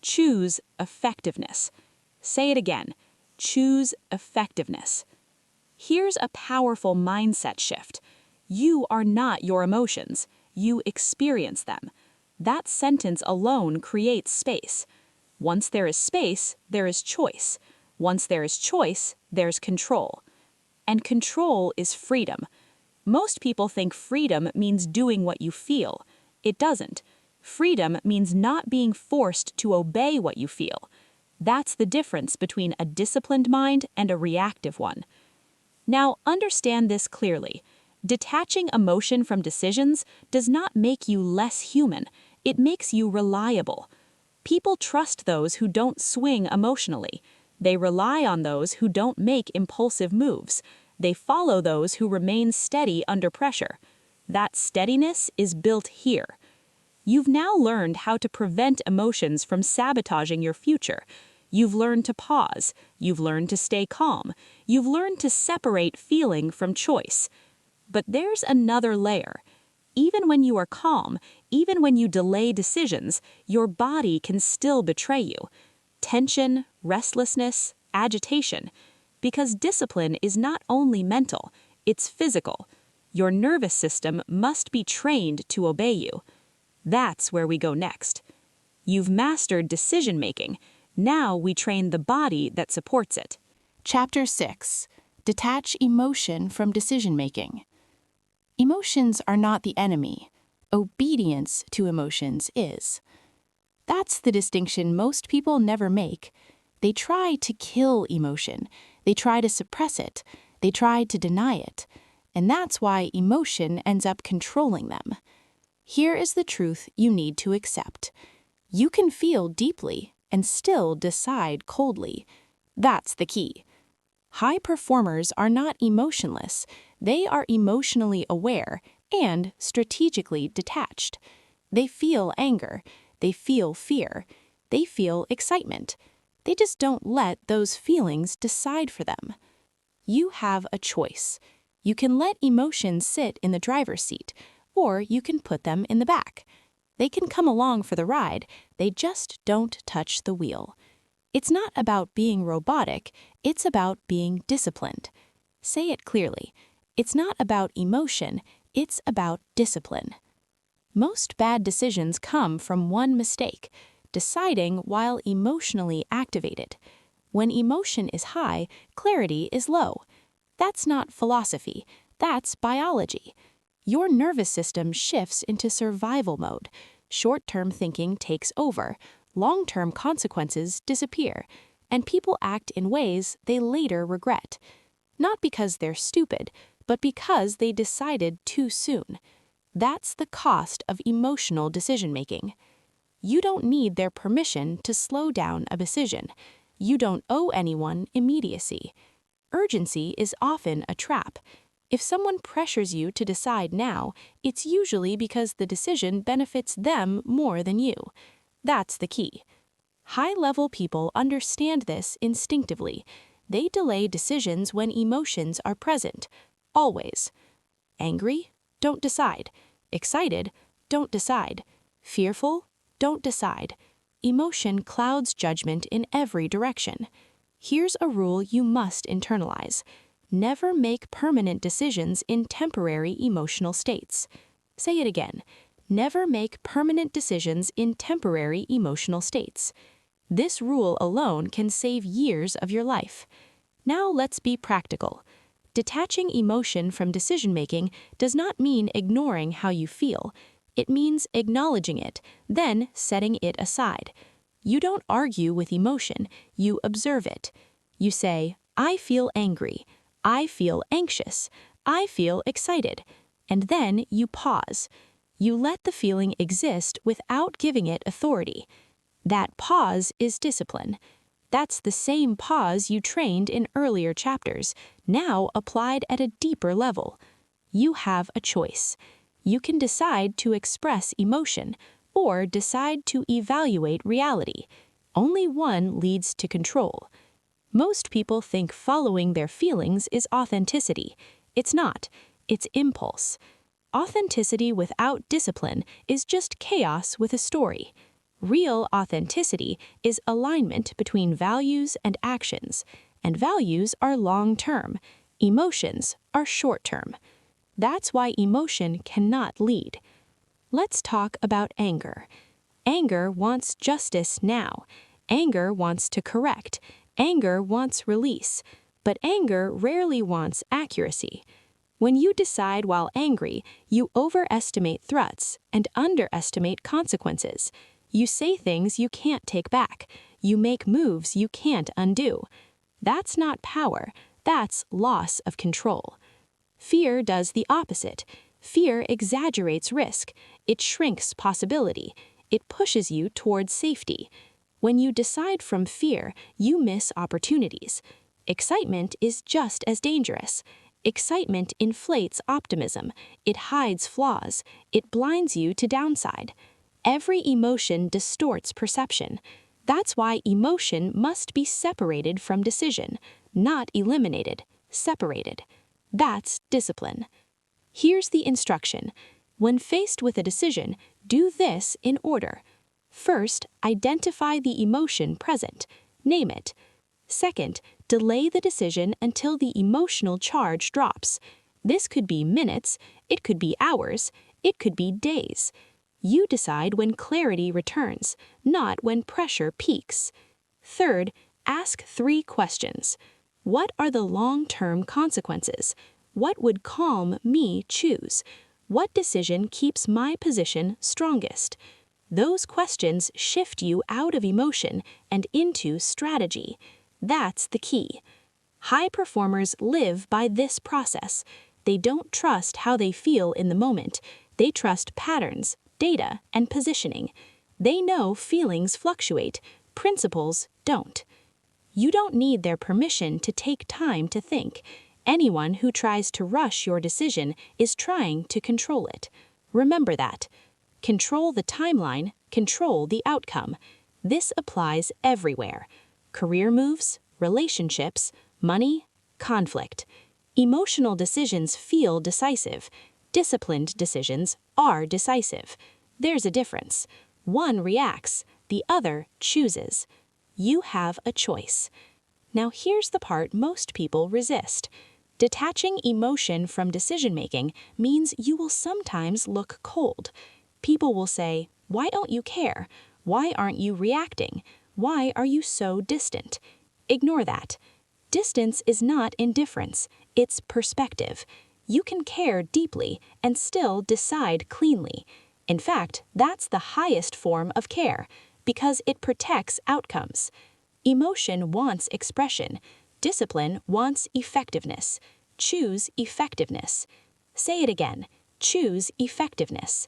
Choose effectiveness. Say it again. Choose effectiveness. Here's a powerful mindset shift. You are not your emotions. You experience them. That sentence alone creates space. Once there is space, there is choice. Once there is choice, there's control. And control is freedom. Most people think freedom means doing what you feel. It doesn't. Freedom means not being forced to obey what you feel. That's the difference between a disciplined mind and a reactive one. Now, understand this clearly. Detaching emotion from decisions does not make you less human. It makes you reliable. People trust those who don't swing emotionally. They rely on those who don't make impulsive moves. They follow those who remain steady under pressure. That steadiness is built here. You've now learned how to prevent emotions from sabotaging your future. You've learned to pause. You've learned to stay calm. You've learned to separate feeling from choice. But there's another layer. Even when you are calm, even when you delay decisions, your body can still betray you. Tension, restlessness, agitation. Because discipline is not only mental, it's physical. Your nervous system must be trained to obey you. That's where we go next. You've mastered decision-making. Now we train the body that supports it. Chapter 6. Detach emotion from decision-making. Emotions are not the enemy. Obedience to emotions is. That's the distinction most people never make. They try to kill emotion. They try to suppress it. They try to deny it. And that's why emotion ends up controlling them. Here is the truth you need to accept. You can feel deeply and still decide coldly. That's the key. High performers are not emotionless. They are emotionally aware and strategically detached. They feel anger. They feel fear. They feel excitement. They just don't let those feelings decide for them. You have a choice. You can let emotions sit in the driver's seat, or you can put them in the back. They can come along for the ride, they just don't touch the wheel. It's not about being robotic, it's about being disciplined. Say it clearly. It's not about emotion, it's about discipline. Most bad decisions come from one mistake, deciding while emotionally activated. When emotion is high, clarity is low. That's not philosophy, that's biology. Your nervous system shifts into survival mode. Short-term thinking takes over, long-term consequences disappear, and people act in ways they later regret. Not because they're stupid, but because they decided too soon. That's the cost of emotional decision-making. You don't need their permission to slow down a decision. You don't owe anyone immediacy. Urgency is often a trap. If someone pressures you to decide now, it's usually because the decision benefits them more than you. That's the key. High-level people understand this instinctively. They delay decisions when emotions are present. Always. Angry? Don't decide. Excited? Don't decide. Fearful? Don't decide. Emotion clouds judgment in every direction. Here's a rule you must internalize. Never make permanent decisions in temporary emotional states. Say it again. Never make permanent decisions in temporary emotional states. This rule alone can save years of your life. Now let's be practical. Detaching emotion from decision-making does not mean ignoring how you feel. It means acknowledging it, then setting it aside. You don't argue with emotion, you observe it. You say, I feel angry. I feel anxious. I feel excited. And then you pause. You let the feeling exist without giving it authority. That pause is discipline. That's the same pause you trained in earlier chapters, now applied at a deeper level. You have a choice. You can decide to express emotion or decide to evaluate reality. Only one leads to control. Most people think following their feelings is authenticity. It's not. It's impulse. Authenticity without discipline is just chaos with a story. Real authenticity is alignment between values and actions, and values are long-term. Emotions are short-term. That's why emotion cannot lead. Let's talk about anger. Anger wants justice now. Anger wants to correct. Anger wants release, but anger rarely wants accuracy. When you decide while angry, you overestimate threats and underestimate consequences. You say things you can't take back. You make moves you can't undo. That's not power, that's loss of control. Fear does the opposite. Fear exaggerates risk. It shrinks possibility. It pushes you towards safety. When you decide from fear, you miss opportunities. Excitement is just as dangerous. Excitement inflates optimism. It hides flaws. It blinds you to downside. Every emotion distorts perception. That's why emotion must be separated from decision, not eliminated, separated. That's discipline. Here's the instruction. When faced with a decision, do this in order. First, identify the emotion present. Name it. Second, delay the decision until the emotional charge drops. This could be minutes, it could be hours, it could be days. You decide when clarity returns, not when pressure peaks. Third, ask 3 questions. What are the long-term consequences? What would calm me choose? What decision keeps my position strongest? Those questions shift you out of emotion and into strategy. That's the key. High performers live by this process. They don't trust how they feel in the moment. They trust patterns, data, and positioning. They know feelings fluctuate, principles don't. You don't need their permission to take time to think. Anyone who tries to rush your decision is trying to control it. Remember that. Control the timeline, control the outcome. This applies everywhere. Career moves, relationships, money, conflict. Emotional decisions feel decisive. Disciplined decisions are decisive. There's a difference. One reacts, the other chooses. You have a choice. Now here's the part most people resist. Detaching emotion from decision-making means you will sometimes look cold. People will say, "Why don't you care? Why aren't you reacting? Why are you so distant?" Ignore that. Distance is not indifference, it's perspective. You can care deeply and still decide cleanly. In fact, that's the highest form of care, because it protects outcomes. Emotion wants expression. Discipline wants effectiveness. Choose effectiveness. Say it again. Choose effectiveness.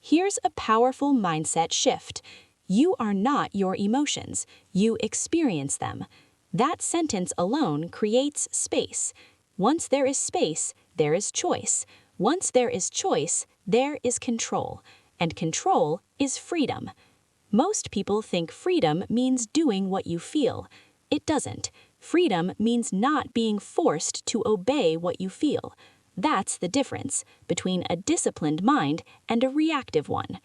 Here's a powerful mindset shift. You are not your emotions. You experience them. That sentence alone creates space. Once there is space, there is choice. Once there is choice, there is control. And control is freedom. Most people think freedom means doing what you feel. It doesn't. Freedom means not being forced to obey what you feel. That's the difference between a disciplined mind and a reactive one.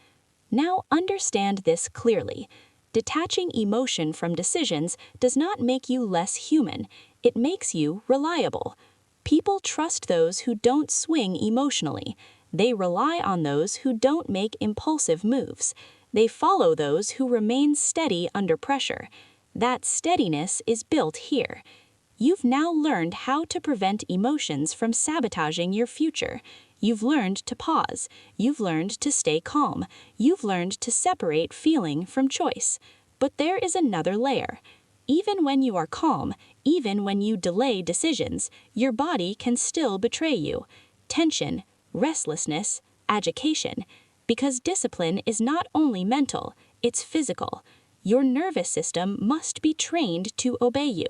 Now understand this clearly. Detaching emotion from decisions does not make you less human. It makes you reliable. People trust those who don't swing emotionally. They rely on those who don't make impulsive moves. They follow those who remain steady under pressure. That steadiness is built here. You've now learned how to prevent emotions from sabotaging your future. You've learned to pause. You've learned to stay calm. You've learned to separate feeling from choice. But there is another layer. Even when you are calm, even when you delay decisions, your body can still betray you. Tension, restlessness, agitation. Because discipline is not only mental, it's physical. Your nervous system must be trained to obey you.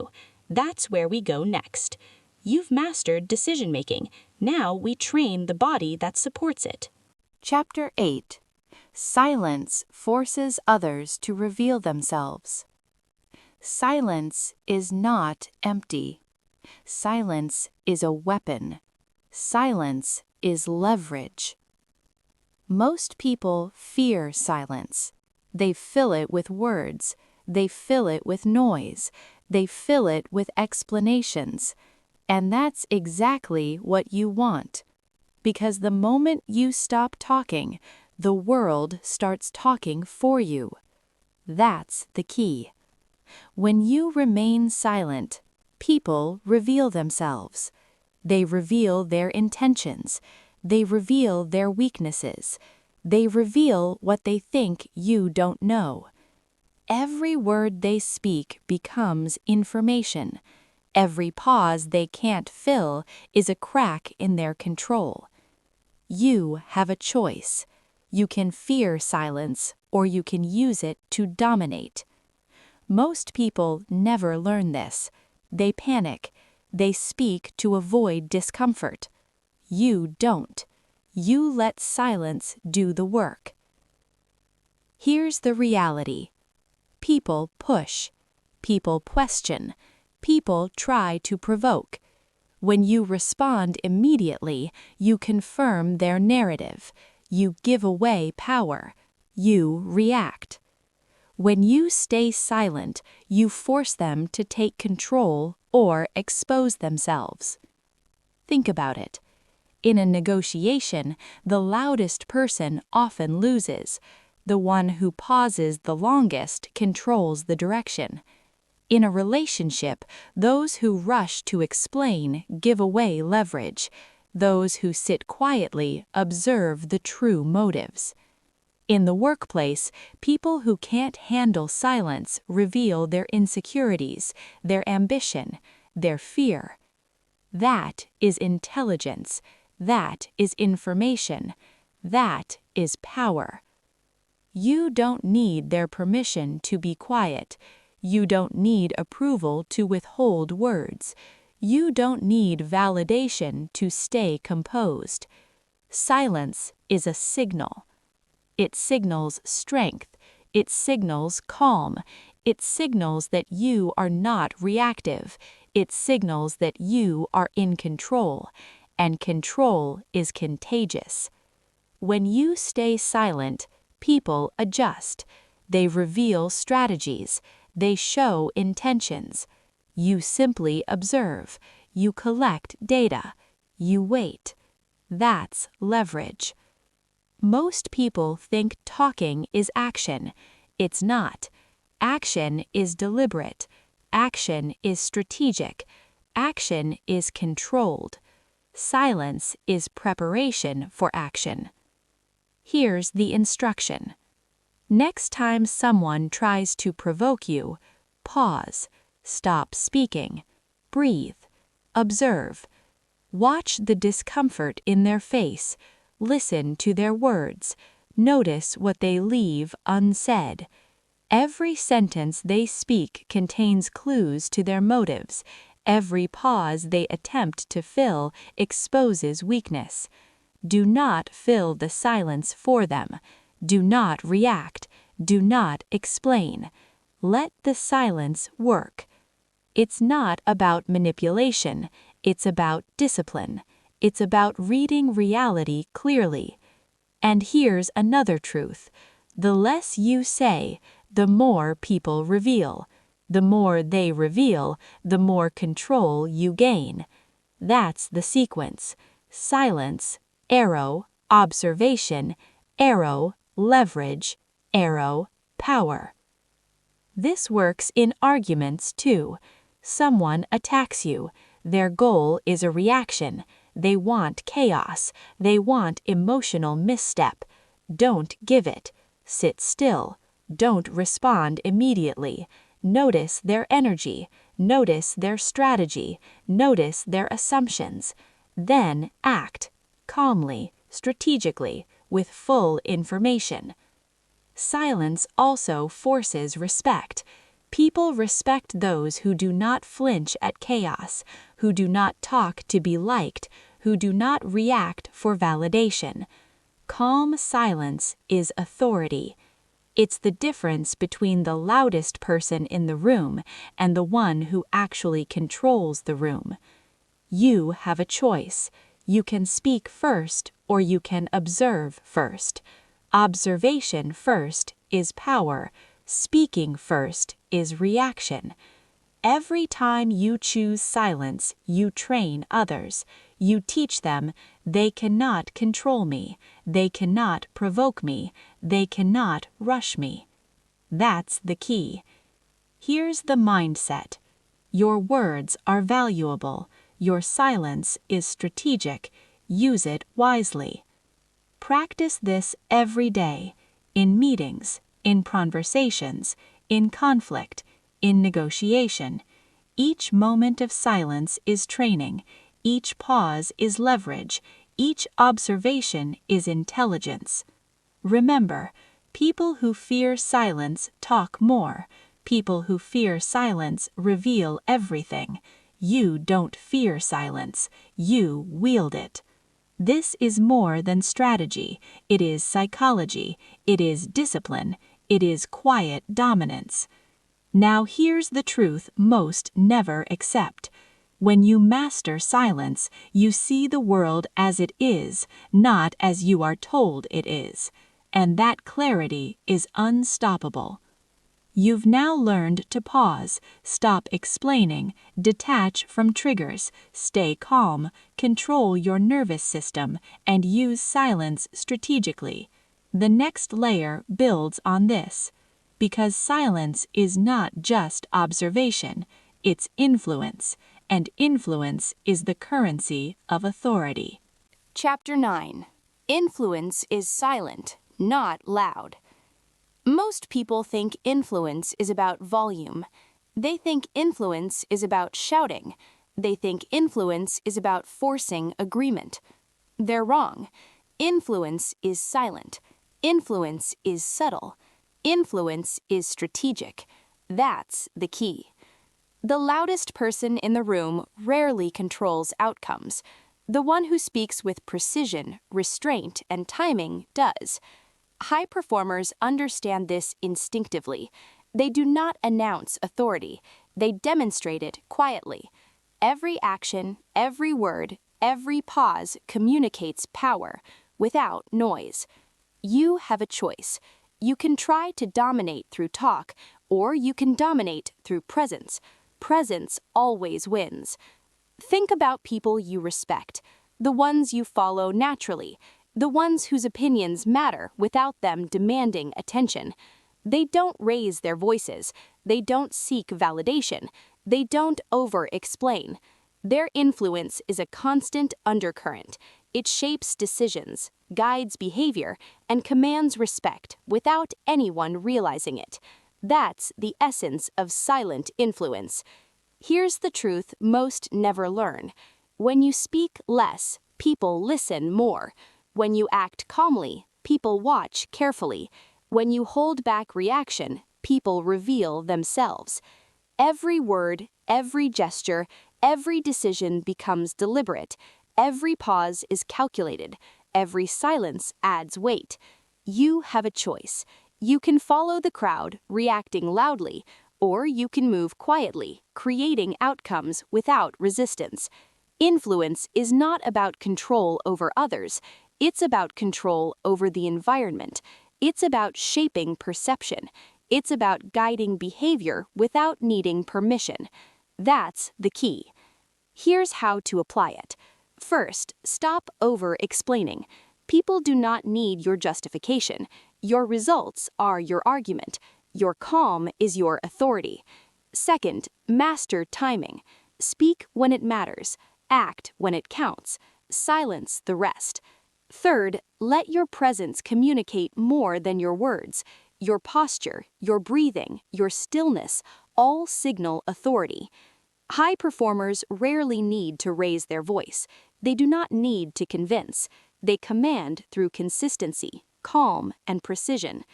That's where we go next. You've mastered decision-making. Now we train the body that supports it. Chapter 8. Silence forces others to reveal themselves. Silence is not empty. Silence is a weapon. Silence is leverage. Most people fear silence. They fill it with words. They fill it with noise. They fill it with explanations. And that's exactly what you want. Because the moment you stop talking, the world starts talking for you. That's the key. When you remain silent, people reveal themselves. They reveal their intentions. They reveal their weaknesses. They reveal what they think you don't know. Every word they speak becomes information. Every pause they can't fill is a crack in their control. You have a choice. You can fear silence, or you can use it to dominate. Most people never learn this. They panic. They speak to avoid discomfort. You don't. You let silence do the work. Here's the reality. People push. People question. People try to provoke. When you respond immediately, you confirm their narrative. You give away power. You react. When you stay silent, you force them to take control or expose themselves. Think about it. In a negotiation, the loudest person often loses. The one who pauses the longest controls the direction. In a relationship, those who rush to explain give away leverage. Those who sit quietly observe the true motives. In the workplace, people who can't handle silence reveal their insecurities, their ambition, their fear. That is intelligence. That is information. That is power. You don't need their permission to be quiet. You don't need approval to withhold words. You don't need validation to stay composed. Silence is a signal. It signals strength. It signals calm. It signals that you are not reactive. It signals that you are in control. And control is contagious. When you stay silent, people adjust. They reveal strategies. They show intentions. You simply observe. You collect data. You wait. That's leverage. Most people think talking is action. It's not. Action is deliberate. Action is strategic. Action is controlled. Silence is preparation for action. Here's the instruction. Next time someone tries to provoke you, pause, stop speaking, breathe, observe. Watch the discomfort in their face. Listen to their words. Notice what they leave unsaid. Every sentence they speak contains clues to their motives. Every pause they attempt to fill exposes weakness. Do not fill the silence for them. Do not react. Do not explain. Let the silence work. It's not about manipulation. It's about discipline. It's about reading reality clearly. And here's another truth. The less you say, the more people reveal. The more they reveal, the more control you gain. That's the sequence. Silence, arrow, observation, arrow, leverage, arrow, power. This works in arguments too. Someone attacks you. Their goal is a reaction. They want chaos. They want emotional misstep. Don't give it. Sit still. Don't respond immediately. Notice their energy. Notice their strategy. Notice their assumptions. Then act, calmly, strategically, with full information. Silence also forces respect. People respect those who do not flinch at chaos, who do not talk to be liked, who do not react for validation. Calm silence is authority. It's the difference between the loudest person in the room and the one who actually controls the room. You have a choice. You can speak first or you can observe first. Observation first is power. Speaking first is reaction. Every time you choose silence, you train others. You teach them, they cannot control me. They cannot provoke me. They cannot rush me. That's the key. Here's the mindset. Your words are valuable. Your silence is strategic. Use it wisely. Practice this every day, in meetings, in conversations, in conflict, in negotiation. Each moment of silence is training. Each pause is leverage. Each observation is intelligence. Remember, people who fear silence talk more. People who fear silence reveal everything. You don't fear silence. You wield it. This is more than strategy. It is psychology. It is discipline. It is quiet dominance. Now here's the truth most never accept. When you master silence, you see the world as it is, not as you are told it is. And that clarity is unstoppable. You've now learned to pause, stop explaining, detach from triggers, stay calm, control your nervous system, and use silence strategically. The next layer builds on this. Because silence is not just observation, it's influence, and influence is the currency of authority. Chapter 9. Influence is silent, not loud. Most people think influence is about volume. They think influence is about shouting. They think influence is about forcing agreement. They're wrong. Influence is silent. Influence is subtle. Influence is strategic. That's the key. The loudest person in the room rarely controls outcomes. The one who speaks with precision, restraint, and timing does. High performers understand this instinctively. They do not announce authority. They demonstrate it quietly. Every action, every word, every pause communicates power without noise. You have a choice. You can try to dominate through talk, or you can dominate through presence. Presence always wins. Think about people you respect, the ones you follow naturally, the ones whose opinions matter without them demanding attention. They don't raise their voices. They don't seek validation. They don't over-explain. Their influence is a constant undercurrent. It shapes decisions, guides behavior, and commands respect without anyone realizing it. That's the essence of silent influence. Here's the truth most never learn. When you speak less, people listen more. When you act calmly, people watch carefully. When you hold back reaction, people reveal themselves. Every word, every gesture, every decision becomes deliberate. Every pause is calculated. Every silence adds weight. You have a choice. You can follow the crowd, reacting loudly, or you can move quietly, creating outcomes without resistance. Influence is not about control over others. It's about control over the environment. It's about shaping perception. It's about guiding behavior without needing permission. That's the key. Here's how to apply it. First, stop over-explaining. People do not need your justification. Your results are your argument. Your calm is your authority. Second, master timing. Speak when it matters. Act when it counts. Silence the rest. Third, let your presence communicate more than your words. Your posture, your breathing, your stillness all signal authority. High performers rarely need to raise their voice. They do not need to convince. They command through consistency, calm, and precision.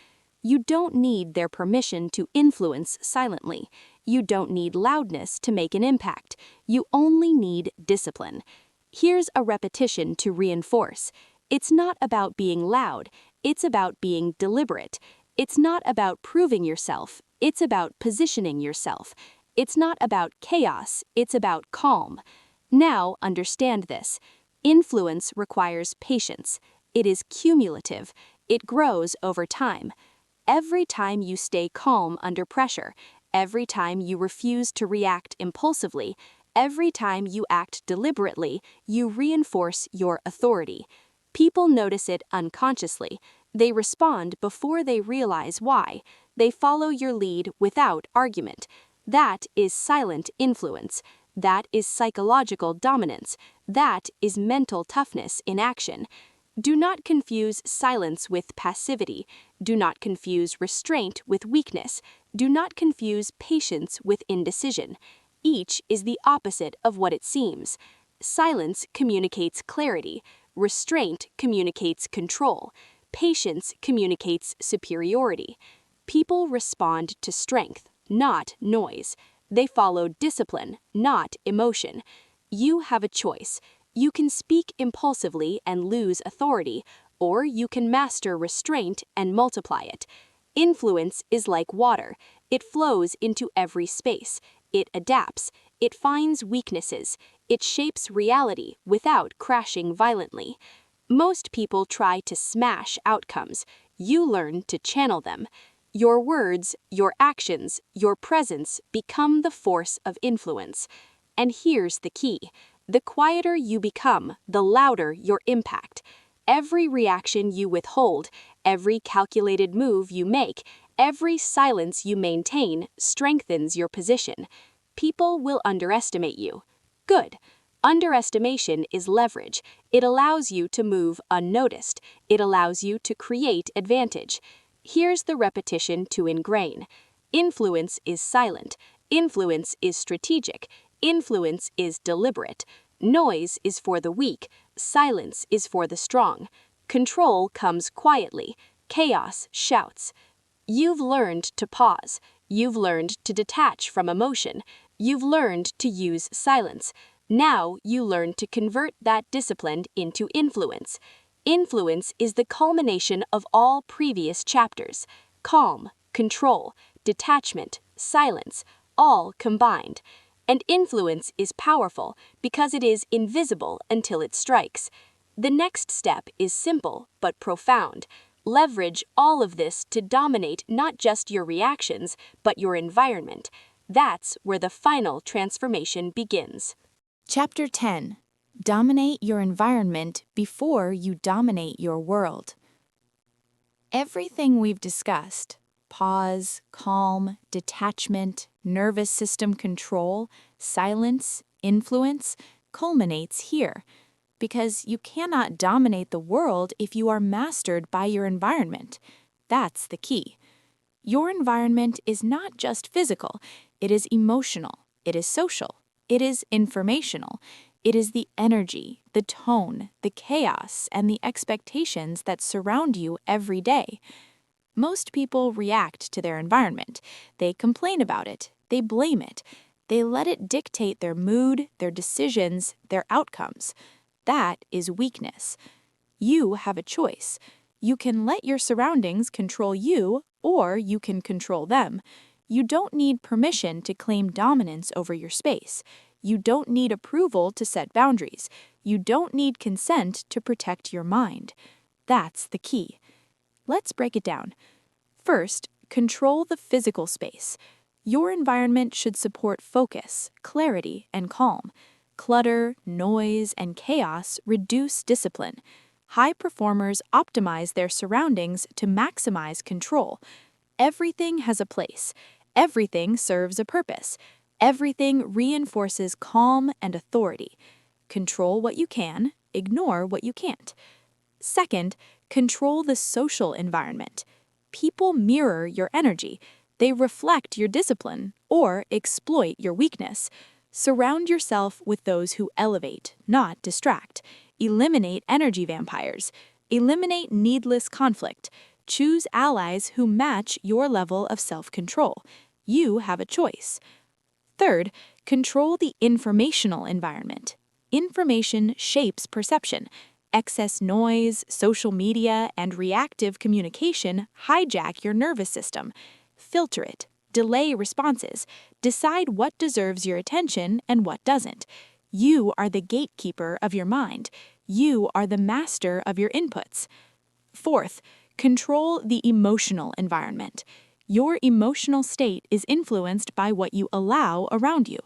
You don't need their permission to influence silently. You don't need loudness to make an impact. You only need discipline. Here's a repetition to reinforce. It's not about being loud. It's about being deliberate. It's not about proving yourself. It's about positioning yourself. It's not about chaos. It's about calm. Now understand this. Influence requires patience. It is cumulative. It grows over time. Every time you stay calm under pressure, every time you refuse to react impulsively, every time you act deliberately, you reinforce your authority. People notice it unconsciously. They respond before they realize why. They follow your lead without argument. That is silent influence. That is psychological dominance. That is mental toughness in action. Do not confuse silence with passivity. Do not confuse restraint with weakness. Do not confuse patience with indecision. Each is the opposite of what it seems. Silence communicates clarity. Restraint communicates control. Patience communicates superiority. People respond to strength, not noise. They follow discipline, not emotion. You have a choice. You can speak impulsively and lose authority, or you can master restraint and multiply it. Influence is like water. It flows into every space. It adapts. It finds weaknesses. It shapes reality without crashing violently. Most people try to smash outcomes. You learn to channel them. Your words, your actions, your presence become the force of influence. And here's the key. The quieter you become, the louder your impact. Every reaction you withhold, every calculated move you make, Every silence you maintain strengthens your position. People will underestimate you. Good. Underestimation is leverage. It allows you to move unnoticed. It allows you to create advantage. Here's the repetition to ingrain. Influence is silent. Influence is strategic. Influence is deliberate. Noise is for the weak. Silence is for the strong. Control comes quietly. Chaos shouts. You've learned to pause. You've learned to detach from emotion. You've learned to use silence. Now you learn to convert that discipline into influence. Influence is the culmination of all previous chapters. Calm, control, detachment, silence, all combined. And influence is powerful because it is invisible until it strikes. The next step is simple but profound. Leverage all of this to dominate not just your reactions, but your environment. That's where the final transformation begins. Chapter 10. Dominate your environment before you dominate your world. Everything we've discussed, pause, calm, detachment, nervous system control, silence, influence, culminates here. Because you cannot dominate the world if you are mastered by your environment. That's the key. Your environment is not just physical, it is emotional, it is social, it is informational, it is the energy, the tone, the chaos, and the expectations that surround you every day. Most people react to their environment. They complain about it, they blame it, they let it dictate their mood, their decisions, their outcomes. That is weakness. You have a choice. You can let your surroundings control you, or you can control them. You don't need permission to claim dominance over your space. You don't need approval to set boundaries. You don't need consent to protect your mind. That's the key. Let's break it down. First, control the physical space. Your environment should support focus, clarity, and calm. Clutter, noise, and chaos reduce discipline. High performers optimize their surroundings to maximize control. Everything has a place. Everything serves a purpose. Everything reinforces calm and authority. Control what you can, ignore what you can't. Second, control the social environment. People mirror your energy. They reflect your discipline or exploit your weakness. Surround yourself with those who elevate, not distract. Eliminate energy vampires. Eliminate needless conflict. Choose allies who match your level of self-control. You have a choice. Third, control the informational environment. Information shapes perception. Excess noise, social media, and reactive communication hijack your nervous system. Filter it. Delay responses. Decide what deserves your attention and what doesn't. You are the gatekeeper of your mind. You are the master of your inputs. Fourth, control the emotional environment. Your emotional state is influenced by what you allow around you.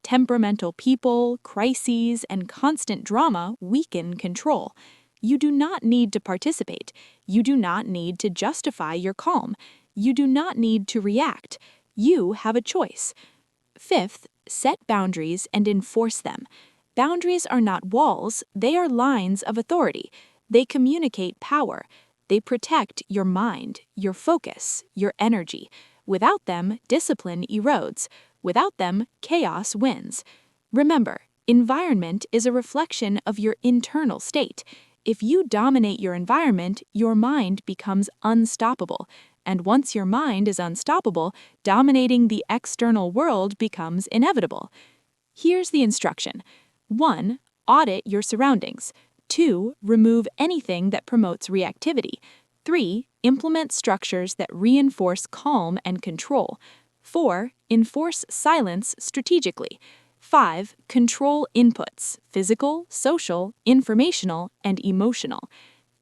Temperamental people, crises, and constant drama weaken control. You do not need to participate. You do not need to justify your calm. You do not need to react. You have a choice. Fifth, set boundaries and enforce them. Boundaries are not walls, they are lines of authority. They communicate power. They protect your mind, your focus, your energy. Without them, discipline erodes. Without them, chaos wins. Remember, environment is a reflection of your internal state. If you dominate your environment, your mind becomes unstoppable. And once your mind is unstoppable, dominating the external world becomes inevitable. Here's the instruction. 1. Audit your surroundings. 2. Remove anything that promotes reactivity. 3. Implement structures that reinforce calm and control. 4. Enforce silence strategically. 5. Control inputs, physical, social, informational, and emotional.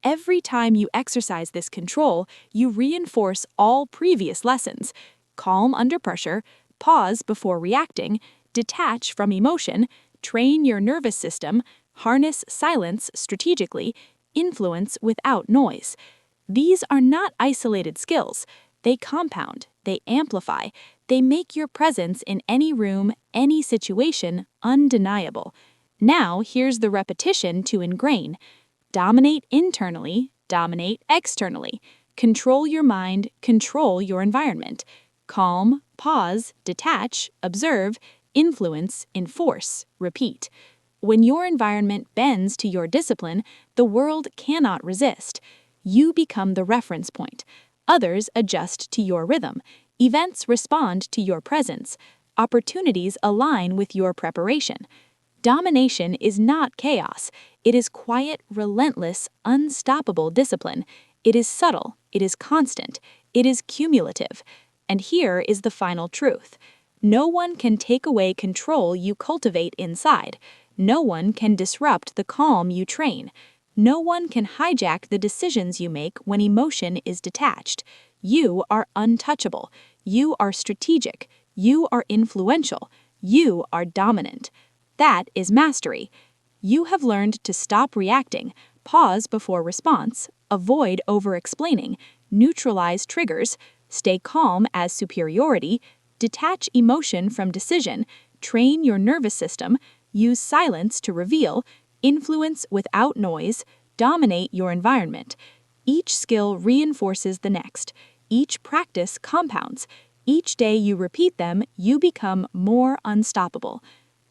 Every time you exercise this control, you reinforce all previous lessons. Calm under pressure, pause before reacting, detach from emotion, train your nervous system, harness silence strategically, influence without noise. These are not isolated skills. They compound, they amplify, they make your presence in any room, any situation, undeniable. Now, here's the repetition to ingrain. Dominate internally, dominate externally. Control your mind, control your environment. Calm, pause, detach, observe, influence, enforce, repeat. When your environment bends to your discipline, the world cannot resist. You become the reference point. Others adjust to your rhythm. Events respond to your presence. Opportunities align with your preparation. Domination is not chaos. It is quiet, relentless, unstoppable discipline. It is subtle. It is constant. It is cumulative. And here is the final truth. No one can take away control you cultivate inside. No one can disrupt the calm you train. No one can hijack the decisions you make when emotion is detached. You are untouchable. You are strategic. You are influential. You are dominant. That is mastery. You have learned to stop reacting, pause before response, avoid over-explaining, neutralize triggers, stay calm as superiority, detach emotion from decision, train your nervous system, use silence to reveal, influence without noise, dominate your environment. Each skill reinforces the next. Each practice compounds. Each day you repeat them, you become more unstoppable.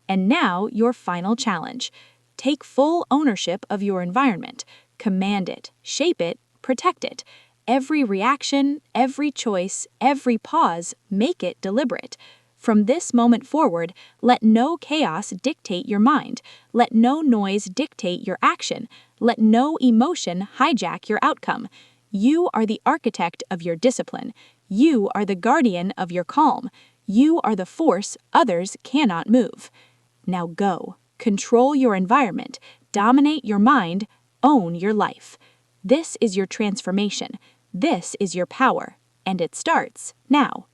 And now, your final challenge. Take full ownership of your environment. Command it, shape it, protect it. Every reaction, every choice, every pause, make it deliberate. From this moment forward, let no chaos dictate your mind. Let no noise dictate your action. Let no emotion hijack your outcome. You are the architect of your discipline. You are the guardian of your calm. You are the force others cannot move. Now go. Control your environment. Dominate your mind. Own your life. This is your transformation. This is your power. And it starts now.